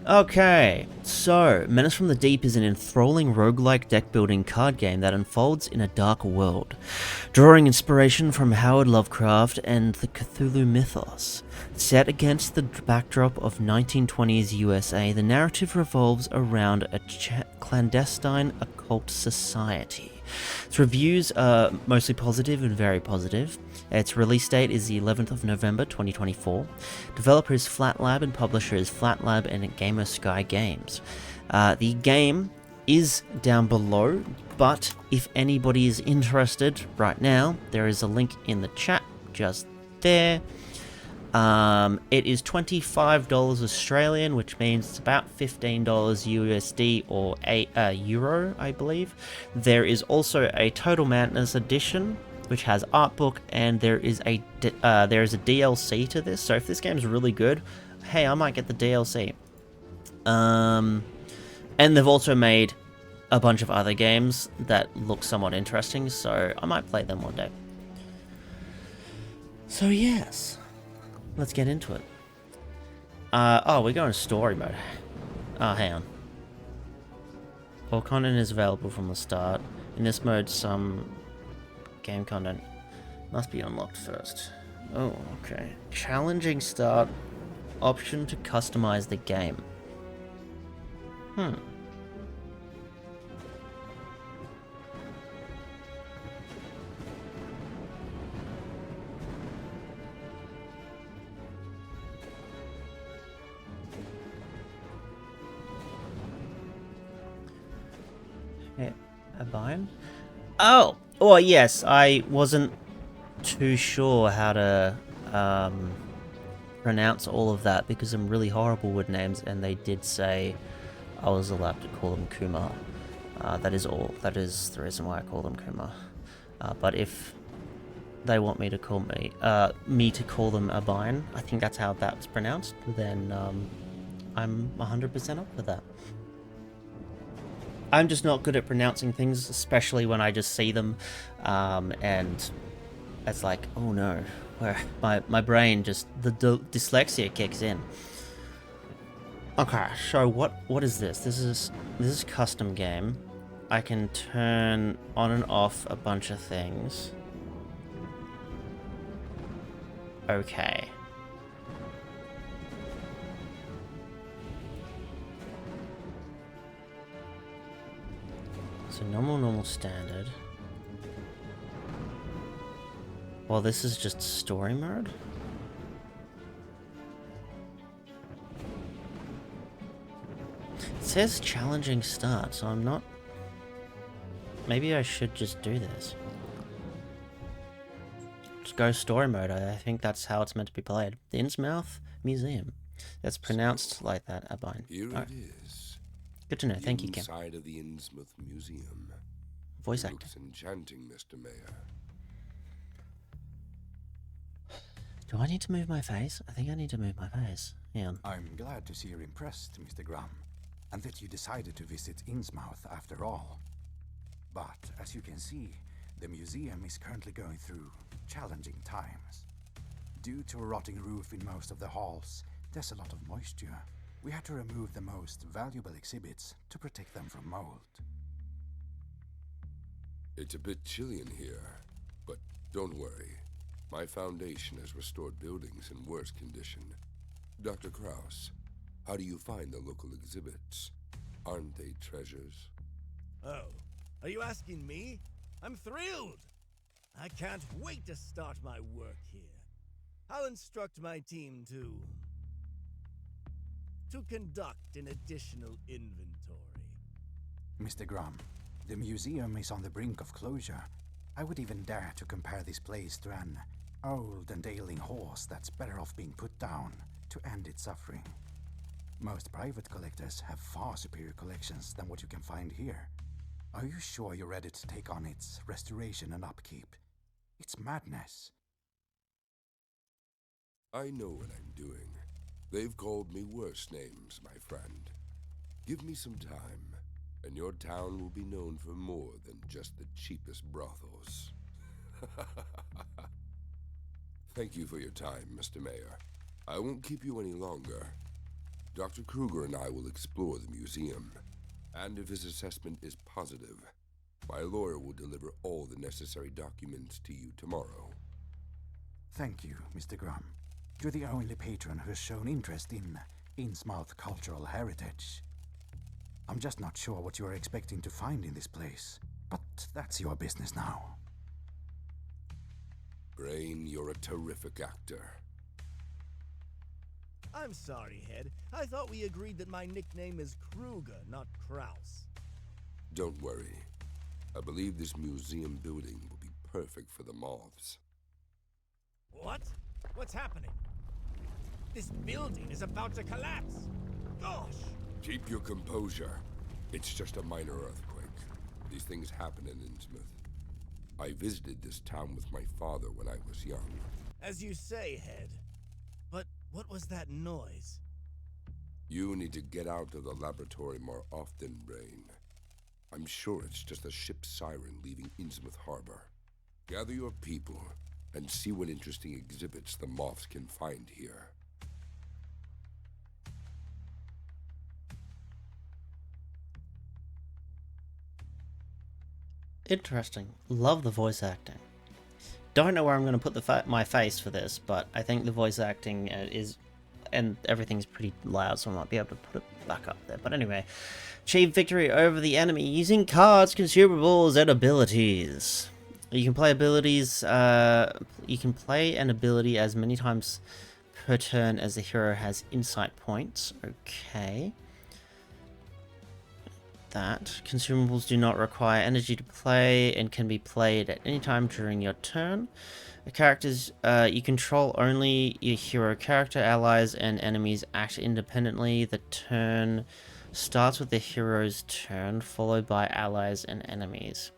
Okay, so Menace from the Deep is an enthralling roguelike deck-building card game that unfolds in a dark world, drawing inspiration from Howard Lovecraft and the Cthulhu mythos. Set against the backdrop of 1920s USA, the narrative revolves around a clandestine occult society. Its reviews are mostly positive and very positive. Its release date is the 11th of November 2024. Developer is FlatLab and publisher is FlatLab and Gamer Sky Games. The game is down below, but if anybody is interested right now, there is a link in the chat just there. It is $25 Australian, which means it's about $15 USD or a euro, I believe. There is also a Total Madness edition, which has art book, and there is a DLC to this. So if this game is really good, hey, I might get the DLC. And they've also made a bunch of other games that look somewhat interesting, so I might play them one day. So yes. Let's get into it. Oh, we're going to story mode. Oh, hang on. All content is available from the start. In this mode, some game content must be unlocked first. Oh, okay. Challenging start. Option to customize the game. A biome? Oh! Oh, yes, I wasn't too sure how to pronounce all of that because I'm really horrible with names, and they did say I was allowed to call them Kumar. That is all. That is the reason why I call them Kumar. But if they want me to call to call them Abine, I think that's how that's pronounced, then I'm 100% up for that. I'm just not good at pronouncing things, especially when I just see them, and it's like, oh no, where my brain just, the dyslexia kicks in. Okay, so what is this? This is custom game. I can turn on and off a bunch of things. Okay. So normal, standard. Well, this is just story mode? It says challenging start, so I'm not... Maybe I should just do this. Just go story mode. I think that's how it's meant to be played. The Innsmouth Museum. That's pronounced like that, Abine. Here it is. Good to know. Thank you, Kim. Inside of the Innsmouth Museum. Voice acting. Looks enchanting, Mr. Mayor. Do I need to move my face? I think I need to move my face. Yeah. I'm glad to see you're impressed, Mr. Graham, and that you decided to visit Innsmouth after all. But, as you can see, the museum is currently going through challenging times. Due to a rotting roof in most of the halls, there's a lot of moisture. We had to remove the most valuable exhibits to protect them from mold. It's a bit chilly in here, but don't worry. My foundation has restored buildings in worse condition. Dr. Krauss, how do you find the local exhibits? Aren't they treasures? Oh, are you asking me? I'm thrilled! I can't wait to start my work here. I'll instruct my team to conduct an additional inventory. Mr. Graham, the museum is on the brink of closure. I would even dare to compare this place to an old and ailing horse that's better off being put down to end its suffering. Most private collectors have far superior collections than what you can find here. Are you sure you're ready to take on its restoration and upkeep? It's madness. I know what I'm doing. They've called me worse names, my friend. Give me some time, and your town will be known for more than just the cheapest brothels. Thank you for your time, Mr. Mayor. I won't keep you any longer. Dr. Kruger and I will explore the museum, and if his assessment is positive, my lawyer will deliver all the necessary documents to you tomorrow. Thank you, Mr. Grum. You're the only patron who has shown interest in Innsmouth cultural heritage. I'm just not sure what you are expecting to find in this place, but that's your business now. Brain, you're a terrific actor. I'm sorry, Head. I thought we agreed that my nickname is Kruger, not Kraus. Don't worry. I believe this museum building will be perfect for the moths. What? What's happening? This building is about to collapse. Gosh! Keep your composure. It's just a minor earthquake. These things happen in Innsmouth. I visited this town with my father when I was young. As you say, Head. But what was that noise? You need to get out of the laboratory more often, Brain. I'm sure it's just a ship's siren leaving Innsmouth Harbor. Gather your people and see what interesting exhibits the moths can find here. Interesting. Love the voice acting. Don't know where I'm going to put my face for this, but I think the voice acting is... and everything's pretty loud, so I might be able to put it back up there. But anyway, achieve victory over the enemy using cards, consumables, and abilities. You can play abilities... you can play an ability as many times per turn as the hero has insight points. Okay. That. Consumables do not require energy to play and can be played at any time during your turn. The characters you control only your hero character, allies, and enemies act independently. The turn starts with the hero's turn, followed by allies and enemies.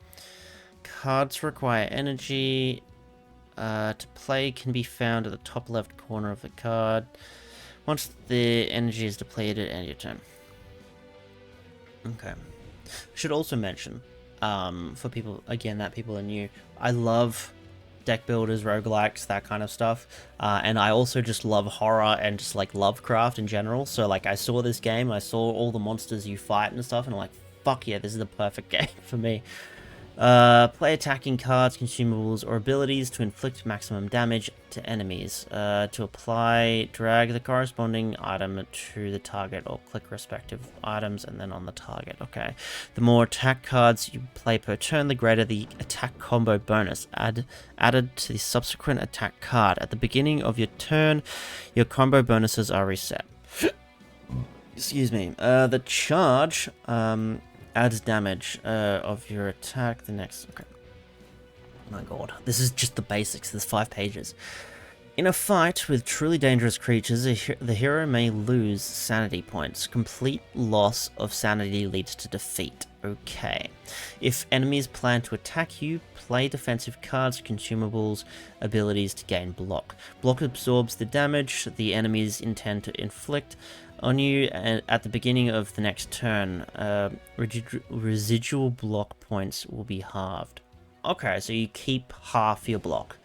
Cards require energy to play can be found at the top left corner of the card. Once the energy is depleted, end your turn. Okay. Should also mention, for people, again, that people are new, I love deck builders, roguelikes, that kind of stuff, and I also just love horror and just like Lovecraft in general. So like I saw this game, I saw all the monsters you fight and stuff, and I'm like, fuck yeah, this is the perfect game for me. Play attacking cards, consumables, or abilities to inflict maximum damage to enemies. To apply, drag the corresponding item to the target or click respective items and then on the target. Okay. The more attack cards you play per turn, the greater the attack combo bonus added to the subsequent attack card. At the beginning of your turn, your combo bonuses are reset. Excuse me. The charge, adds damage of your attack the next... Okay. Oh my god. This is just the basics. There's 5 pages. In a fight with truly dangerous creatures, the hero may lose sanity points. Complete loss of sanity leads to defeat. Okay. If enemies plan to attack you, play defensive cards, consumables, abilities to gain block. Block absorbs the damage the enemies intend to inflict on you at the beginning of the next turn. Residual block points will be halved. Okay, so you keep half your block.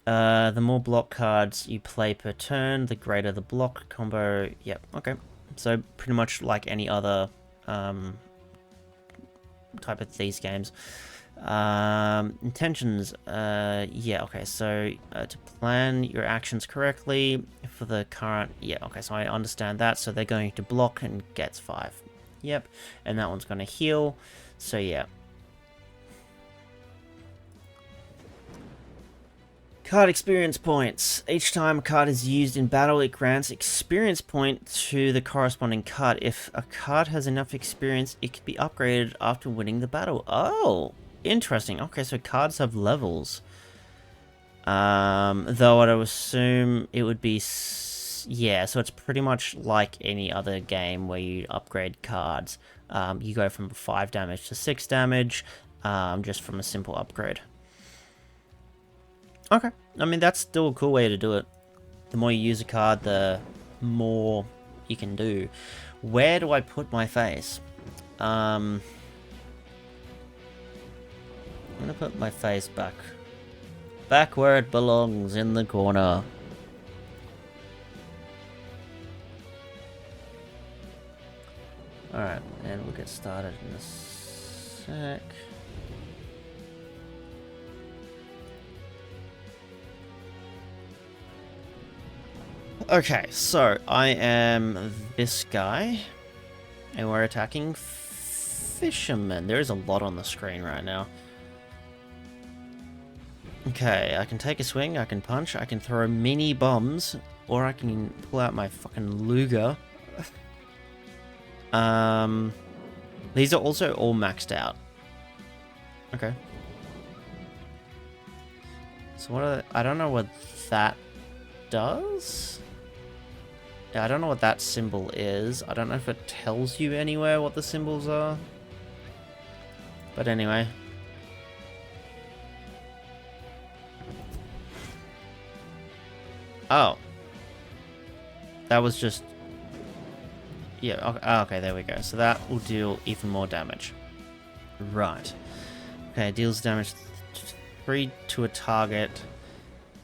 The more block cards you play per turn, the greater the block combo. Yep, okay. So pretty much like any other type of these games. Intentions, yeah, okay, so to plan your actions correctly for the current, yeah, okay, so I understand that, so they're going to block and gets 5, yep, and that one's going to heal, so yeah. Card experience points. Each time a card is used in battle, it grants experience point to the corresponding card. If a card has enough experience, it can be upgraded after winning the battle. Oh! Interesting. Okay, so cards have levels. Though I'd assume it would be... yeah, so it's pretty much like any other game where you upgrade cards. You go from 5 damage to 6 damage, just from a simple upgrade. Okay, I mean, that's still a cool way to do it. The more you use a card, the more you can do. Where do I put my face? I'm gonna put my face back where it belongs, in the corner. Alright, and we'll get started in a sec. Okay, so I am this guy, and we're attacking fishermen. There is a lot on the screen right now. Okay, I can take a swing, I can punch, I can throw mini bombs, or I can pull out my fucking Luger. These are also all maxed out. Okay. So what are I don't know what that does? Yeah, I don't know what that symbol is. I don't know if it tells you anywhere what the symbols are. But anyway. Oh. That was just... Yeah, okay, okay, there we go. So that will deal even more damage. Right. Okay, deals damage 3 to a target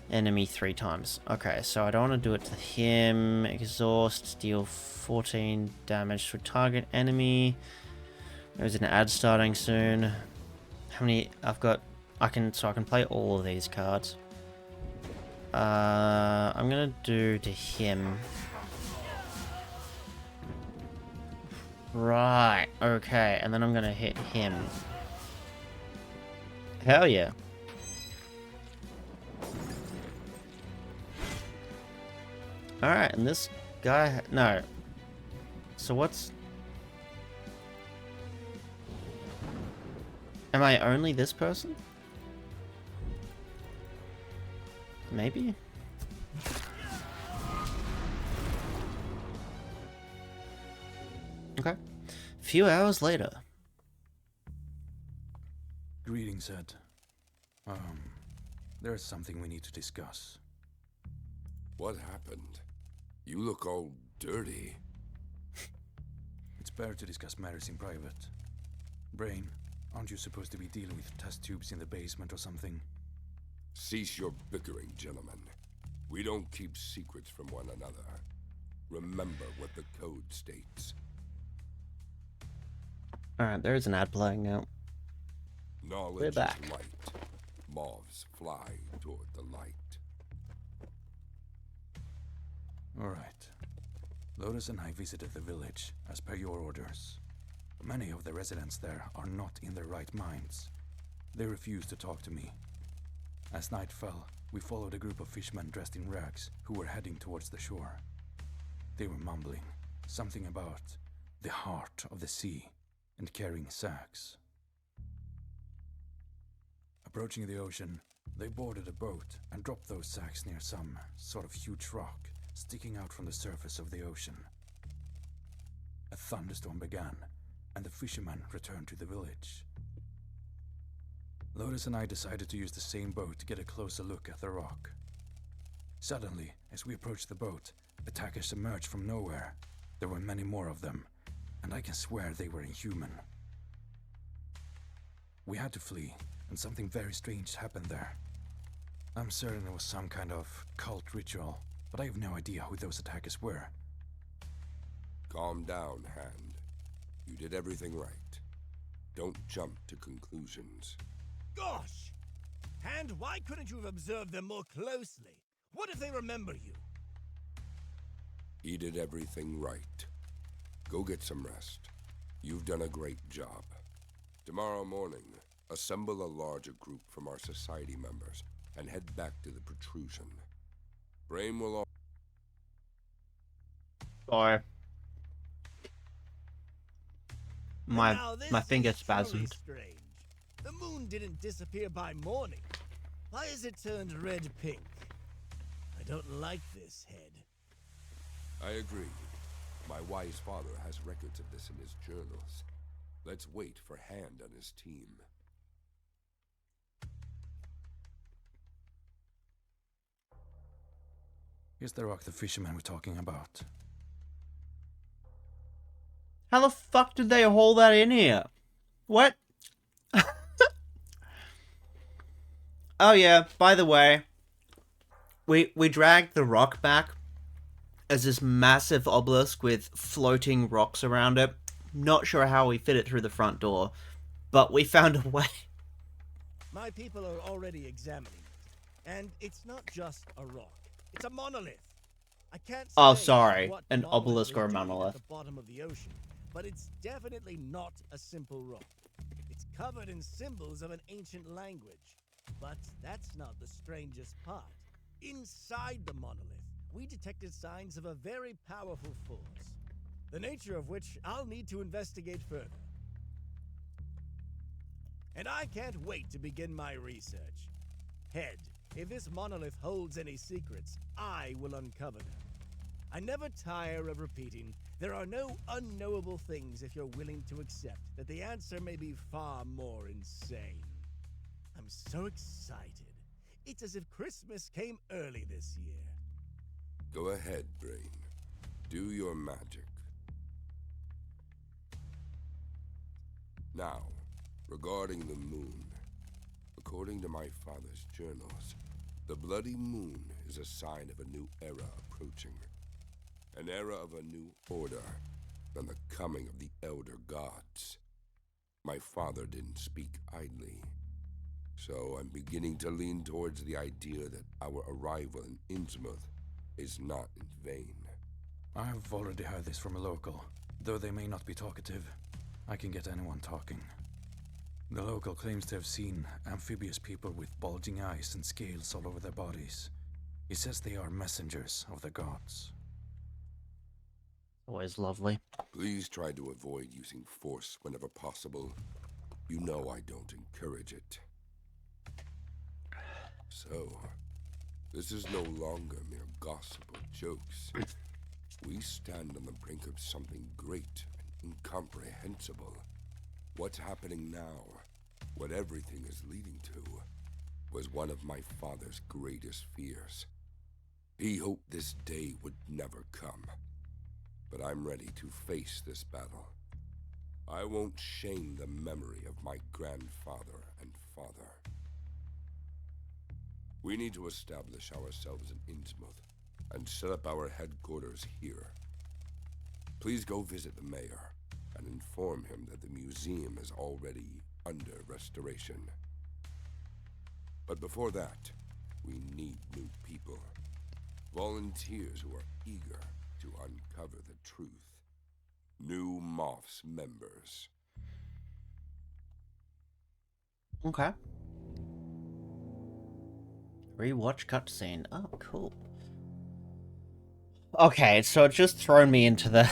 enemy 3 times. Okay, so I don't want to do it to him. Exhaust, deal 14 damage to a target enemy. There's an ad starting soon. How many I've got? I can play all of these cards. I'm gonna do to him. Right, okay, and then I'm gonna hit him. Hell yeah. Alright, and this guy... No. So what's... Am I only this person? Maybe? Okay. Few hours later. Greetings, Ed. There's something we need to discuss. What happened? You look all dirty. It's better to discuss matters in private. Brain, aren't you supposed to be dealing with test tubes in the basement or something? Cease your bickering, gentlemen. We don't keep secrets from one another. Remember what the code states. Alright, there's an ad playing now. Knowledge We're back. is light. Moths fly toward the light. Alright. Lotus and I visited the village, as per your orders. Many of the residents there are not in their right minds. They refuse to talk to me. As night fell, we followed a group of fishermen dressed in rags who were heading towards the shore. They were mumbling something about the heart of the sea and carrying sacks. Approaching the ocean, they boarded a boat and dropped those sacks near some sort of huge rock sticking out from the surface of the ocean. A thunderstorm began, and the fishermen returned to the village. Lotus and I decided to use the same boat to get a closer look at the rock. Suddenly, as we approached the boat, attackers emerged from nowhere. There were many more of them, and I can swear they were inhuman. We had to flee, and something very strange happened there. I'm certain it was some kind of cult ritual, but I have no idea who those attackers were. Calm down, Hand. You did everything right. Don't jump to conclusions. Gosh! Hand, why couldn't you have observed them more closely? What if they remember you? He did everything right. Go get some rest. You've done a great job. Tomorrow morning, assemble a larger group from our society members and head back to the protrusion. Brain will all... Sorry. Now, My this finger is truly spasmed. strange. The moon didn't disappear by morning. Why is it turned red-pink? I don't like this, Head. I agree. My wise father has records of this in his journals. Let's wait for Hand and his team. Here's the rock the fishermen were talking about. How the fuck did they haul that in here? What? Oh yeah, by the way, we dragged the rock back as this massive obelisk with floating rocks around it. Not sure how we fit it through the front door, but we found a way. My people are already examining it, and it's not just a rock. It's a monolith. I can't say Oh, sorry. what An monolith obelisk or a is doing monolith. at the bottom of the ocean, but it's definitely not a simple rock. It's covered in symbols of an ancient language. But that's not the strangest part. Inside the monolith, we detected signs of a very powerful force, the nature of which I'll need to investigate further. And I can't wait to begin my research. Head, if this monolith holds any secrets, I will uncover them. I never tire of repeating, there are no unknowable things if you're willing to accept that the answer may be far more insane. I'm so excited. It's as if Christmas came early this year. Go ahead, Brain. Do your magic. Now, regarding the moon. According to my father's journals, the bloody moon is a sign of a new era approaching. An era of a new order, and the coming of the elder gods. My father didn't speak idly. So I'm beginning to lean towards the idea that our arrival in Innsmouth is not in vain. I've already heard this from a local. Though they may not be talkative, I can get anyone talking. The local claims to have seen amphibious people with bulging eyes and scales all over their bodies. He says they are messengers of the gods. Always lovely. Please try to avoid using force whenever possible. You know I don't encourage it. So, this is no longer mere gossip or jokes. We stand on the brink of something great and incomprehensible. What's happening now, what everything is leading to, was one of my father's greatest fears. He hoped this day would never come. But I'm ready to face this battle. I won't shame the memory of my grandfather and father. We need to establish ourselves in Innsmouth and set up our headquarters here. Please go visit the mayor and inform him that the museum is already under restoration. But before that, we need new people. Volunteers who are eager to uncover the truth. New Moth's members. Okay. Rewatch cutscene. Oh, cool. Okay, so it's just thrown me into the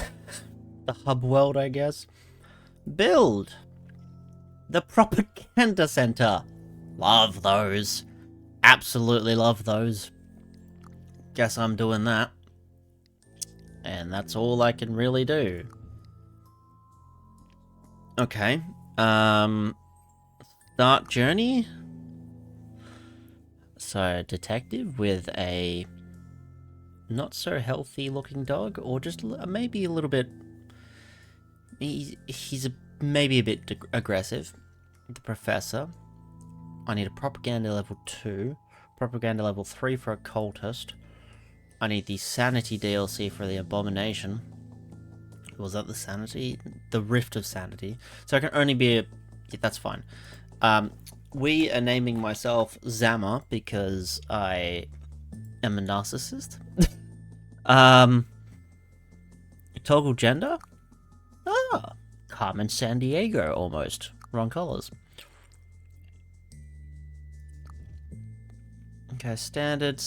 hub world, I guess. Build the propaganda center. Love those. Absolutely love those. Guess I'm doing that. And that's all I can really do. Okay. Start journey. So, detective with a not so healthy looking dog, or just maybe a little bit. He's maybe a bit aggressive. The professor. I need a propaganda level 2, propaganda level 3 for a cultist. I need the sanity DLC for the abomination. Was that the sanity? The rift of sanity. So I can only be a... Yeah, that's fine. We are naming myself Szamer because I am a narcissist. Toggle gender? Ah, Carmen San Diego almost. Wrong colors. Okay, standard.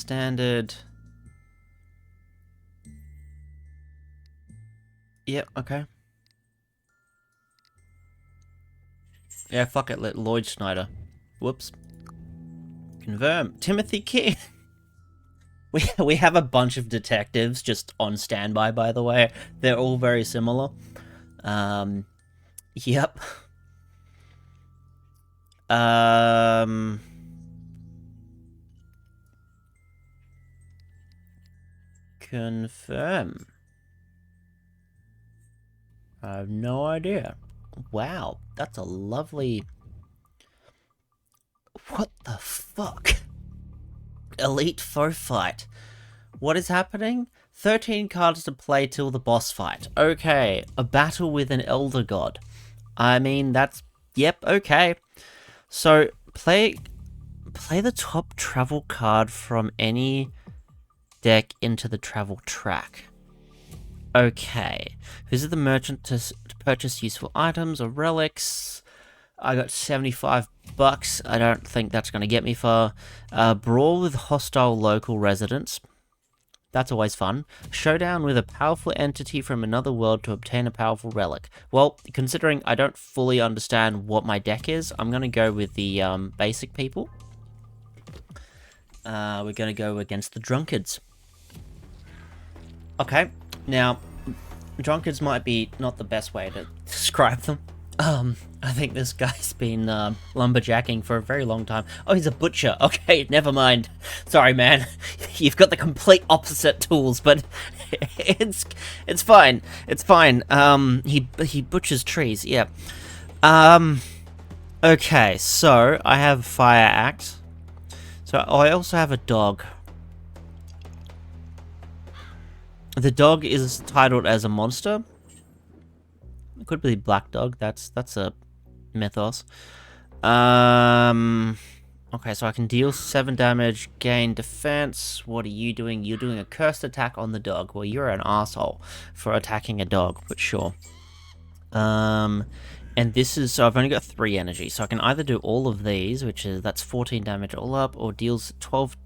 Yep, okay. Yeah, fuck it, let Lloyd Snyder. Whoops. Confirm. Timothy King. We have a bunch of detectives just on standby, by the way. They're all very similar. Yep. Confirm. I have no idea. Wow, that's a lovely... What the fuck? Elite foe fight. What is happening? 13 cards to play till the boss fight. Okay, a battle with an elder god. I mean, that's... Yep, okay. So, play the top travel card from any deck into the travel track. Okay. Visit the merchant to purchase useful items or relics. I got 75 bucks. I don't think that's going to get me far. Brawl with hostile local residents. That's always fun. Showdown with a powerful entity from another world to obtain a powerful relic. Well, considering I don't fully understand what my deck is, I'm going to go with the basic people. We're going to go against the drunkards. Okay, now, drunkards might be not the best way to describe them. I think this guy's been lumberjacking for a very long time. Oh, he's a butcher. Okay, never mind. Sorry, man. You've got the complete opposite tools, but it's fine. It's fine. He butchers trees. Yeah. Okay, so I have a fire axe. So I also have a dog. The dog is titled as a monster. It could be black dog. That's a mythos. Okay, so I can deal 7 damage, gain defense. What are you doing? You're doing a cursed attack on the dog. Well, you're an asshole for attacking a dog, but sure. And this is, so I've only got 3 energy, so I can either do all of these, that's 14 damage all up, or deals 12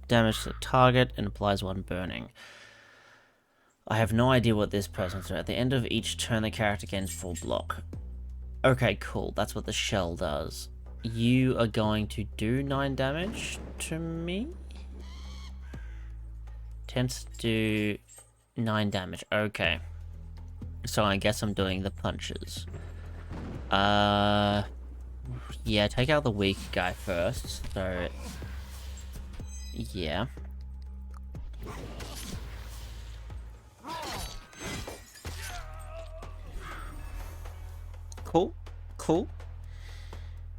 damage to the target and applies 1 burning. I have no idea what this person's doing. At the end of each turn, the character gains full block. Okay, cool. That's what the shell does. You are going to do 9 damage to me? Tends to do 9 damage. Okay. So I guess I'm doing the punches. Yeah, take out the weak guy first. So, yeah. Cool.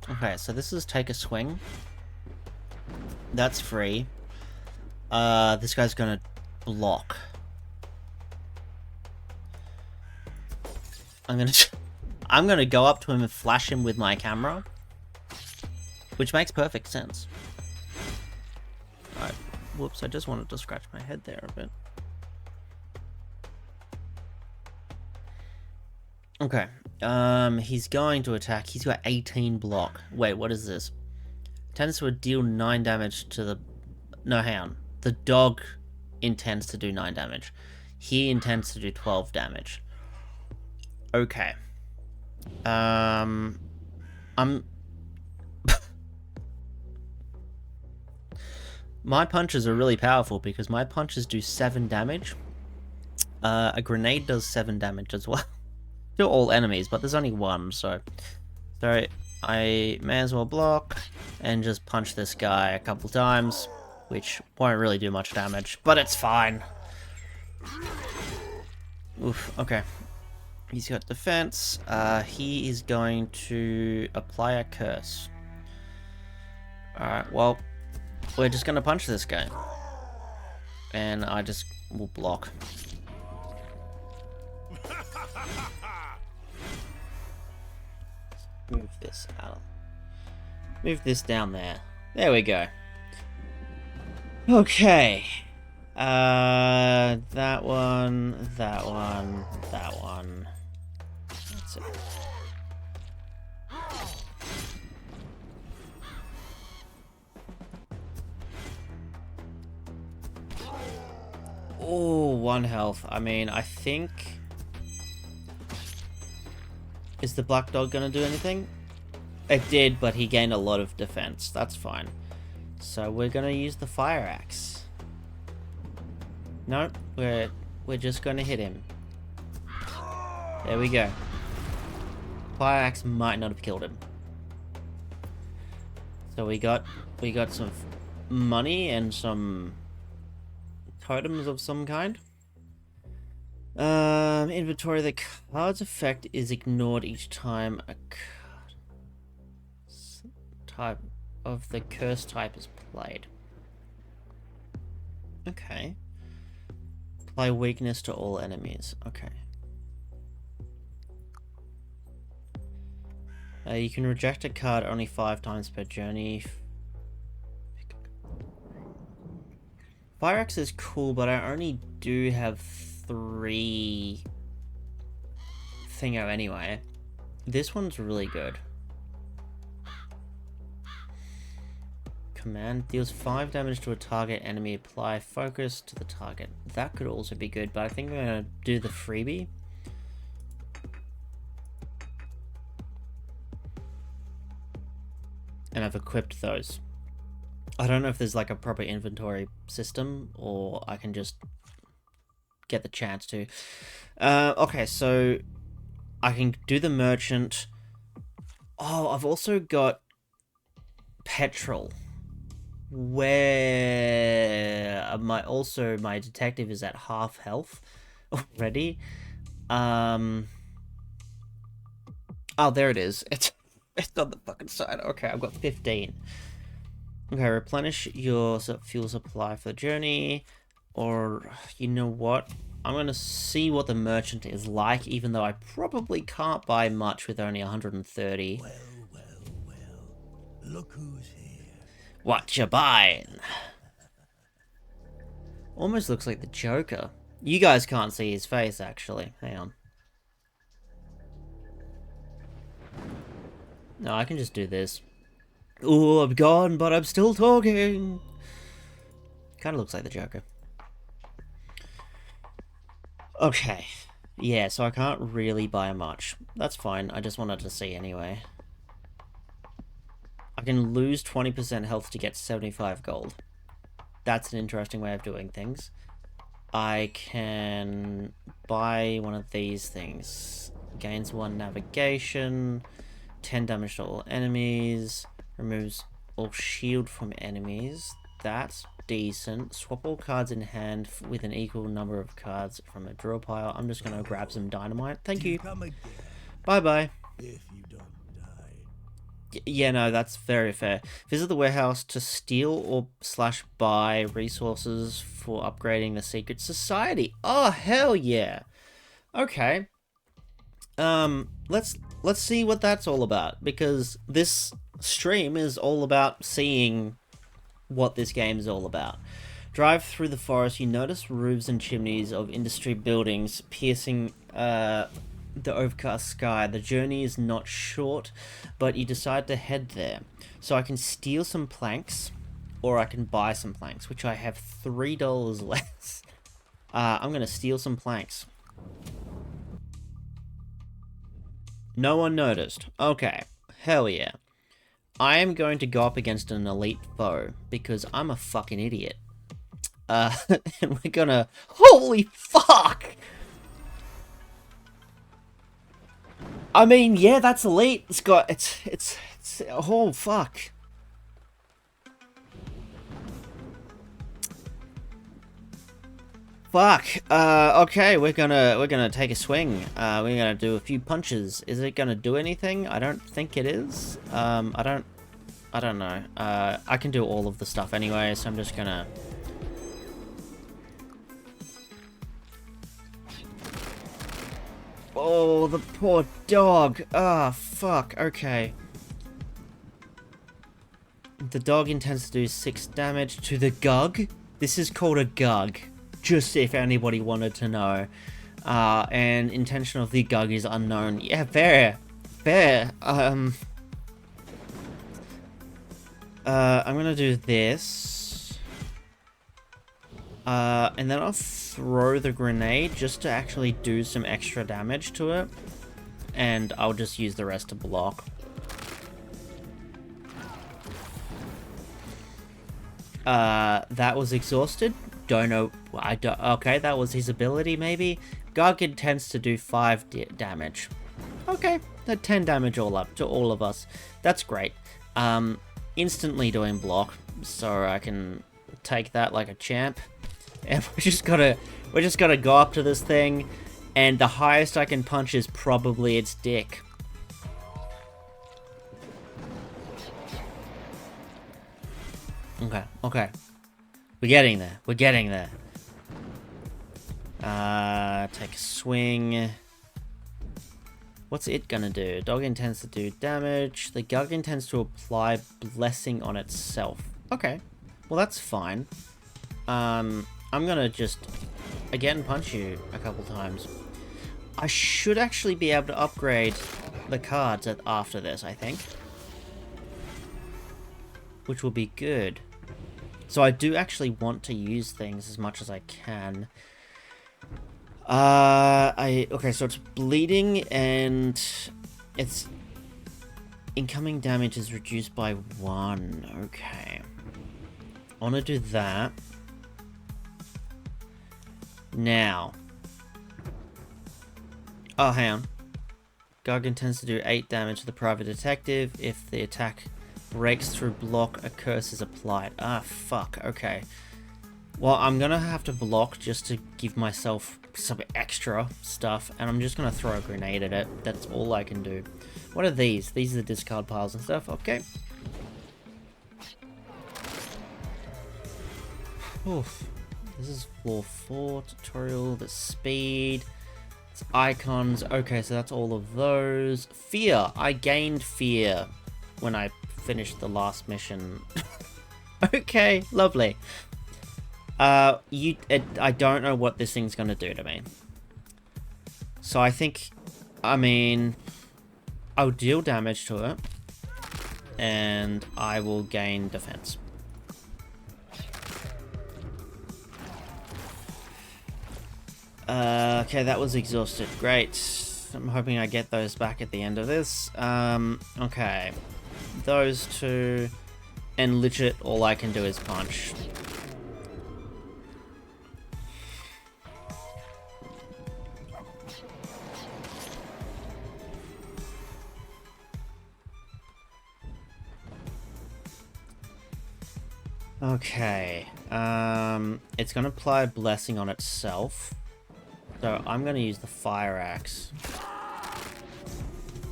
Okay, so this is take a swing. That's free. This guy's gonna block. I'm gonna go up to him and flash him with my camera, which makes perfect sense. Alright, whoops, I just wanted to scratch my head there a bit. Okay, he's going to attack. He's got 18 block. Wait, what is this? Tends to deal 9 damage to the... No, hang on. The dog intends to do 9 damage. He intends to do 12 damage. Okay. I'm... My punches are really powerful because my punches do 7 damage. A grenade does 7 damage as well. To all enemies, but there's only 1, so I may as well block and just punch this guy a couple times, which won't really do much damage, but it's fine. Oof, okay. He's got defense. He is going to apply a curse. Alright, well, we're just gonna punch this guy. And I just will block. Move this out. Move this down there. There we go. Okay. That one. That's it. Oh, 1 health. I mean, I think... Is the black dog gonna do anything? It did, but he gained a lot of defense. That's fine. So we're gonna use the fire axe. Nope, we're just gonna hit him. There we go. Fire axe might not have killed him. So we got some money and some totems of some kind. Inventory. The card's effect is ignored each time a card type of the curse type is played. Okay. Apply weakness to all enemies. Okay. You can reject a card only 5 times per journey. Fire Axe is cool, but I only do have 3 thingo anyway. This one's really good. Command deals 5 damage to a target enemy. Apply focus to the target. That could also be good, but I think I'm gonna do the freebie. And I've equipped those. I don't know if there's like a proper inventory system, or I can just get the chance to. Okay, so I can do the merchant. Oh, I've also got petrol, where my detective is at half health already. Oh, there it is. It's on the fucking side. Okay, I've got 15. Okay, replenish your fuel supply for the journey. Or, you know what? I'm going to see what the merchant is like, even though I probably can't buy much with only 130. Well. Look who's here. What you buying? Almost looks like the Joker. You guys can't see his face, actually. Hang on. No, I can just do this. Oh, I'm gone, but I'm still talking. Kind of looks like the Joker. Okay. Yeah, so I can't really buy much. That's fine. I just wanted to see anyway. I can lose 20% health to get 75 gold. That's an interesting way of doing things. I can buy one of these things. Gains 1 navigation. 10 damage to all enemies. Removes all shield from enemies. That's decent. Swap all cards in hand with an equal number of cards from a draw pile. I'm just going to grab some dynamite. Thank you. Bye-bye. If you don't die. Yeah, no, that's very fair. Visit the warehouse to steal or / buy resources for upgrading the secret society. Oh, hell yeah. Okay. Let's see what that's all about, because this stream is all about seeing what this game is all about. Drive through the forest. You notice roofs and chimneys of industry buildings piercing the overcast sky. The journey is not short, but you decide to head there. So I can steal some planks, or I can buy some planks, which I have $3 less. I'm gonna steal some planks. No one noticed. Okay, hell yeah. I am going to go up against an elite foe, because I'm a fucking idiot. And we're gonna... Holy fuck! I mean, yeah, that's elite. It's got... It's... Oh, fuck. Fuck. Okay, we're gonna take a swing. We're gonna do a few punches. Is it gonna do anything? I don't think it is. I don't know. I can do all of the stuff anyway, so I'm just gonna... Oh, the poor dog. Ah, fuck. Okay. The dog intends to do 6 damage to the gug. This is called a gug. Just if anybody wanted to know. And intention of the gug is unknown. Yeah, fair. Fair. I'm gonna do this. And then I'll throw the grenade just to actually do some extra damage to it. And I'll just use the rest to block. That was exhausted. Don't know. Okay, that was his ability, maybe. Gargid tends to do 5 damage. Okay, that 10 damage all up to all of us. That's great. Instantly doing block, so I can take that like a champ. And we're just gotta go up to this thing, and the highest I can punch is probably its dick. Okay. We're getting there. Take a swing. What's it gonna do? Dog intends to do damage. The Gug intends to apply blessing on itself. Okay. Well, that's fine. I'm gonna just, again, punch you a couple times. I should actually be able to upgrade the cards after this, I think. Which will be good. So I do actually want to use things as much as I can. Okay, so it's bleeding and its incoming damage is reduced by 1. Okay. I want to do that. Now. Oh, hang on. Gug intends to do 8 damage to the private detective. If the attack breaks through block, a curse is applied. Ah, fuck. Okay. Well, I'm gonna have to block just to give myself some extra stuff, and I'm just gonna throw a grenade at it. That's all I can do. What are these? These are the discard piles and stuff. Okay. Oof. This is floor 4 tutorial. The speed. It's icons. Okay, so that's all of those. Fear. I gained fear when I finished the last mission. Okay, lovely. I don't know what this thing's gonna do to me. So I think, I mean, I'll deal damage to it, and I will gain defense. Okay, that was exhausted. Great. I'm hoping I get those back at the end of this. Okay. Those two, and legit all I can do is punch. Okay, it's gonna apply a blessing on itself, so I'm gonna use the fire axe.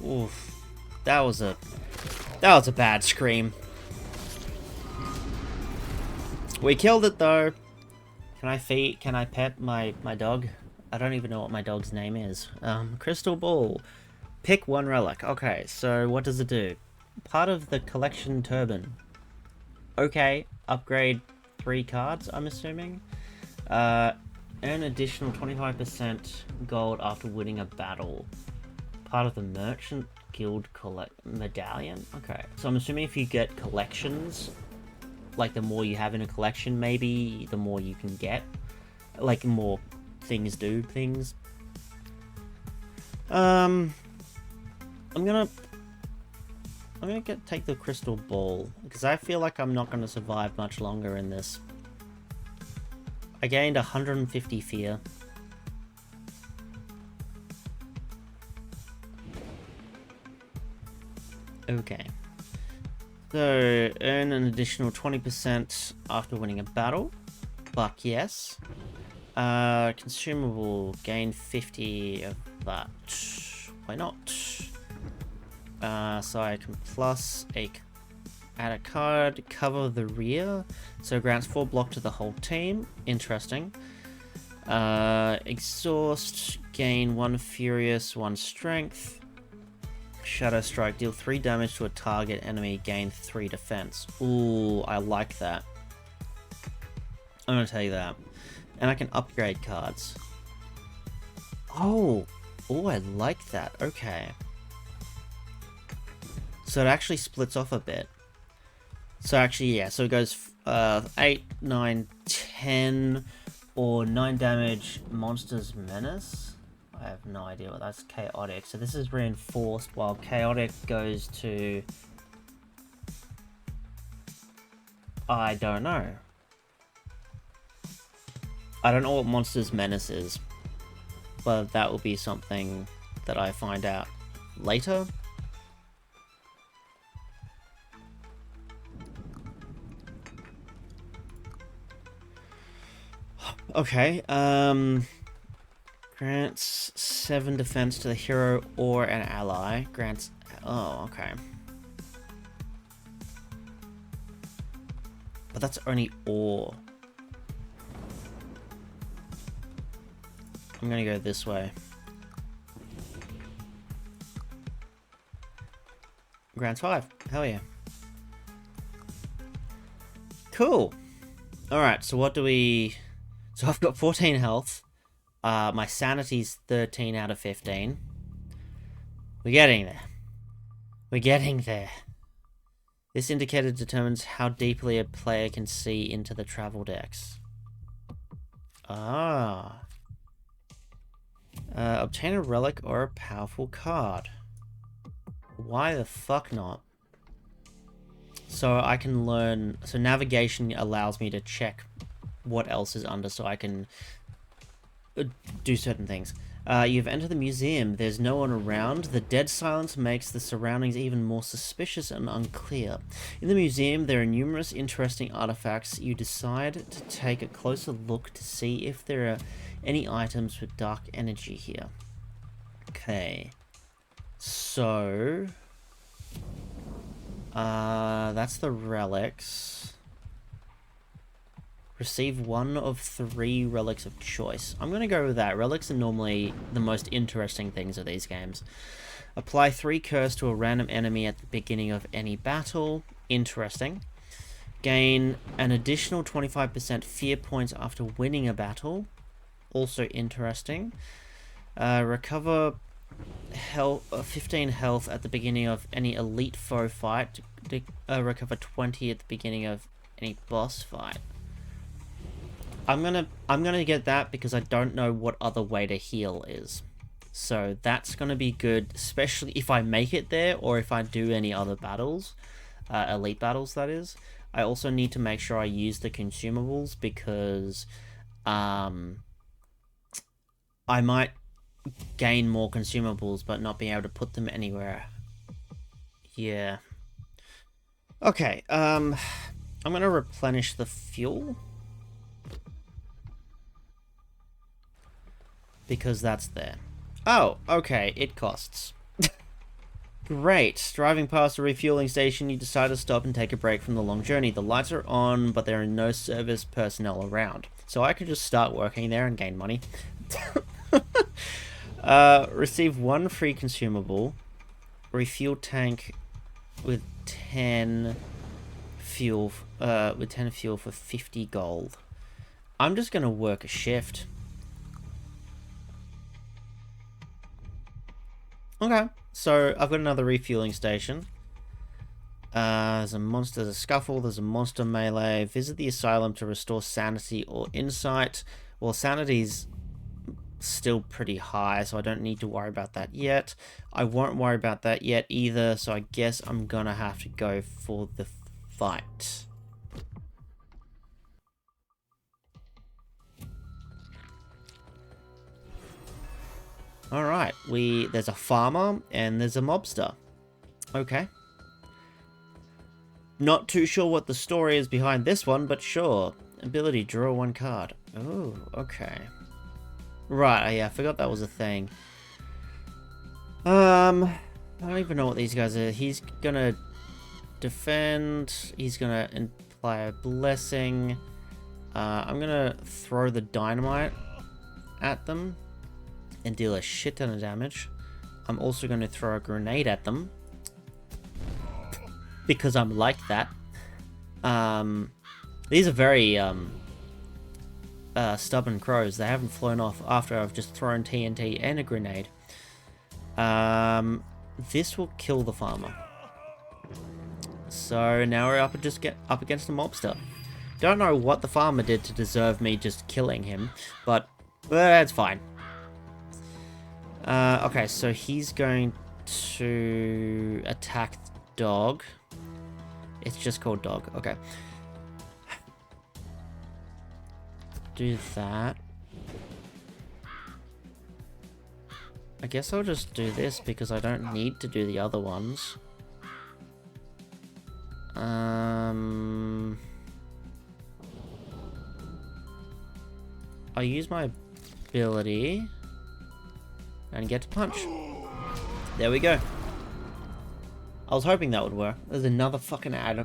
Oof, that was a bad scream. We killed it though. Can I pet my dog? I don't even know what my dog's name is. Crystal Ball. Pick one relic. Okay, so what does it do? Part of the collection turban. Okay, upgrade 3 cards, I'm assuming. Earn additional 25% gold after winning a battle. Part of the Merchant Guild medallion? Okay, so I'm assuming if you get collections, like the more you have in a collection, maybe the more you can get. Like, more things do things. I'm gonna take the crystal ball, because I feel like I'm not gonna survive much longer in this. I gained 150 fear. Okay. So, earn an additional 20% after winning a battle. Fuck yes. Consumable, gain 50 of that. Why not? So I can add a card, cover the rear, so grants 4 block to the whole team. Interesting. Exhaust, gain 1 furious, 1 strength. Shadow strike, deal 3 damage to a target enemy, gain 3 defense. Ooh, I like that. I'm gonna tell you that. And I can upgrade cards. Oh, I like that. Okay. So it actually splits off a bit. So actually, yeah, so it goes 8, 9, 10, or 9 damage Monster's Menace. I have no idea what that's. Chaotic. So this is reinforced, while Chaotic goes to... I don't know. I don't know what Monster's Menace is, but that will be something that I find out later. Okay, grants 7 defense to the hero or an ally. Grants... Oh, okay. But that's only or. I'm gonna go this way. Grand 5. Hell yeah. Cool. Alright, so what do we... So I've got 14 health. My sanity's 13 out of 15. We're getting there. We're getting there. This indicator determines how deeply a player can see into the travel decks. Ah. Obtain a relic or a powerful card. Why the fuck not? So I can learn... So navigation allows me to check what else is under so I can do certain things. You've entered the museum. There's no one around. The dead silence makes the surroundings even more suspicious and unclear. In the museum, there are numerous interesting artifacts. You decide to take a closer look to see if there are any items with dark energy here. Okay. So... that's the relics. Receive 1 of 3 relics of choice. I'm gonna go with that. Relics are normally the most interesting things of these games. Apply 3 curse to a random enemy at the beginning of any battle. Interesting. Gain an additional 25% fear points after winning a battle. Also interesting. Recover 15 health at the beginning of any elite foe fight. Recover 20 at the beginning of any boss fight. I'm gonna get that because I don't know what other way to heal is. So that's gonna be good, especially if I make it there or if I do any other battles, elite battles that is. I also need to make sure I use the consumables because I might gain more consumables but not be able to put them anywhere. Yeah. Okay, I'm gonna replenish the fuel. Because that's there. Oh, okay, it costs. Great. Driving past a refueling station, you decide to stop and take a break from the long journey. The lights are on, but there are no service personnel around. So I could just start working there and gain money. Receive 1 free consumable. Refuel tank with 10 fuel for 50 gold. I'm just gonna work a shift. Okay, so I've got another refueling station. There's a scuffle, there's a monster melee. Visit the asylum to restore sanity or insight. Well, sanity's still pretty high, so I don't need to worry about that yet. I won't worry about that yet either, so I guess I'm gonna have to go for the fight. Alright, there's a farmer and there's a mobster. Okay. Not too sure what the story is behind this one, but sure. Ability, draw 1 card. Oh, okay. Right, yeah, I forgot that was a thing. I don't even know what these guys are. He's gonna defend. He's gonna apply a blessing. I'm gonna throw the dynamite at them and deal a shit ton of damage. I'm also going to throw a grenade at them because I'm like that. These are very stubborn crows. They haven't flown off after I've just thrown TNT and a grenade. This will kill the farmer. So now we're up against the mobster. Don't know what the farmer did to deserve me just killing him, but that's fine. Okay, so he's going to attack the dog. It's just called dog. Okay. Do that. I guess I'll just do this because I don't need to do the other ones. I'll use my ability and get to punch. There we go. I was hoping that would work. There's another fucking ad.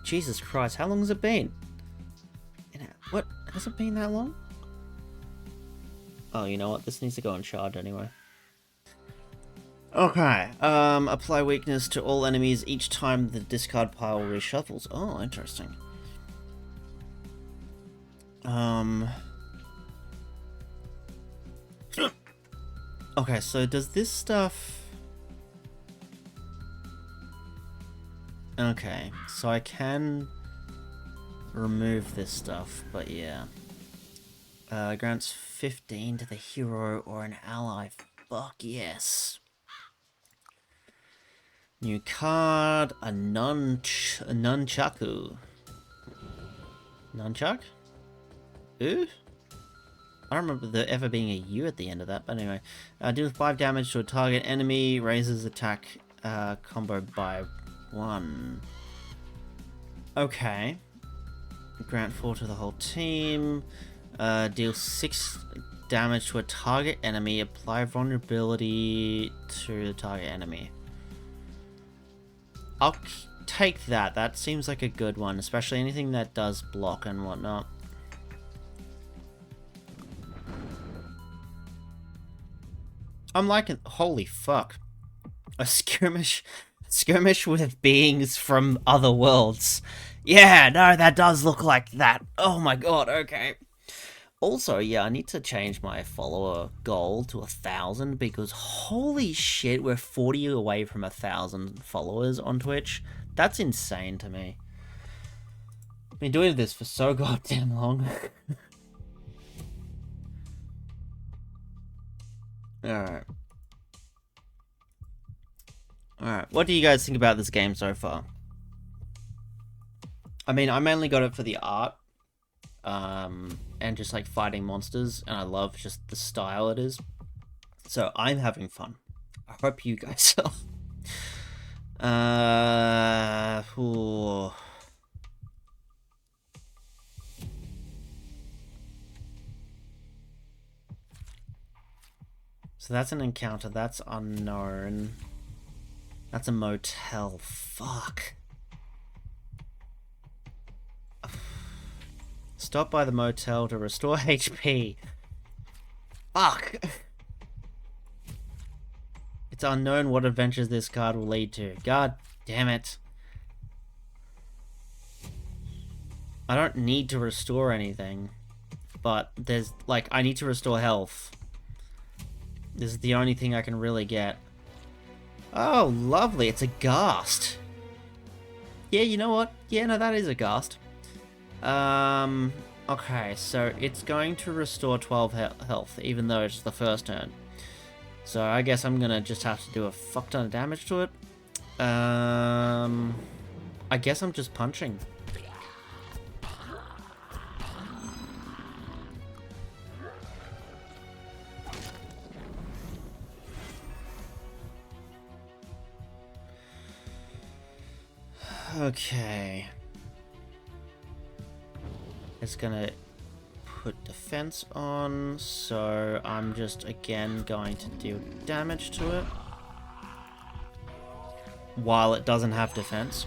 Jesus Christ, how long has it been? What? Has it been that long? Oh, you know what? This needs to go on shard anyway. Okay. Apply weakness to all enemies each time the discard pile reshuffles. Oh, interesting. Okay, so does this stuff... Okay, so I can remove this stuff, but yeah. Grants 15 to the hero or an ally. Fuck yes. New card, a nunchaku. Nunchuck? Ooh? I don't remember there ever being a U at the end of that, but anyway. Deals 5 damage to a target enemy, raises attack combo by 1. Okay. Grant 4 to the whole team. Deals 6 damage to a target enemy, apply vulnerability to the target enemy. I'll take that. That seems like a good one, especially anything that does block and whatnot. I'm liking... Holy fuck. A skirmish with beings from other worlds. Yeah, no, that does look like that. Oh my god, okay. Also, yeah, I need to change my follower goal to 1,000 because holy shit, we're 40 away from 1,000 followers on Twitch. That's insane to me. I've been doing this for so goddamn long. Alright. Alright, what do you guys think about this game so far? I mean, I mainly got it for the art. And just like fighting monsters, and I love just the style it is. So I'm having fun. I hope you guys are. So that's an encounter, that's unknown. That's a motel. Fuck. Stop by the motel to restore HP. Fuck. It's unknown what adventures this card will lead to. God damn it. I don't need to restore anything. But there's, like, I need to restore health. This is the only thing I can really get. Oh, lovely. It's a ghast. Yeah, you know what? Yeah, no, that is a ghast. Okay, so it's going to restore 12 health, even though it's the first turn. So I guess I'm gonna just have to do a fuck ton of damage to it. I guess I'm just punching. Okay. It's gonna put defense on, so I'm just again going to deal damage to it while it doesn't have defense.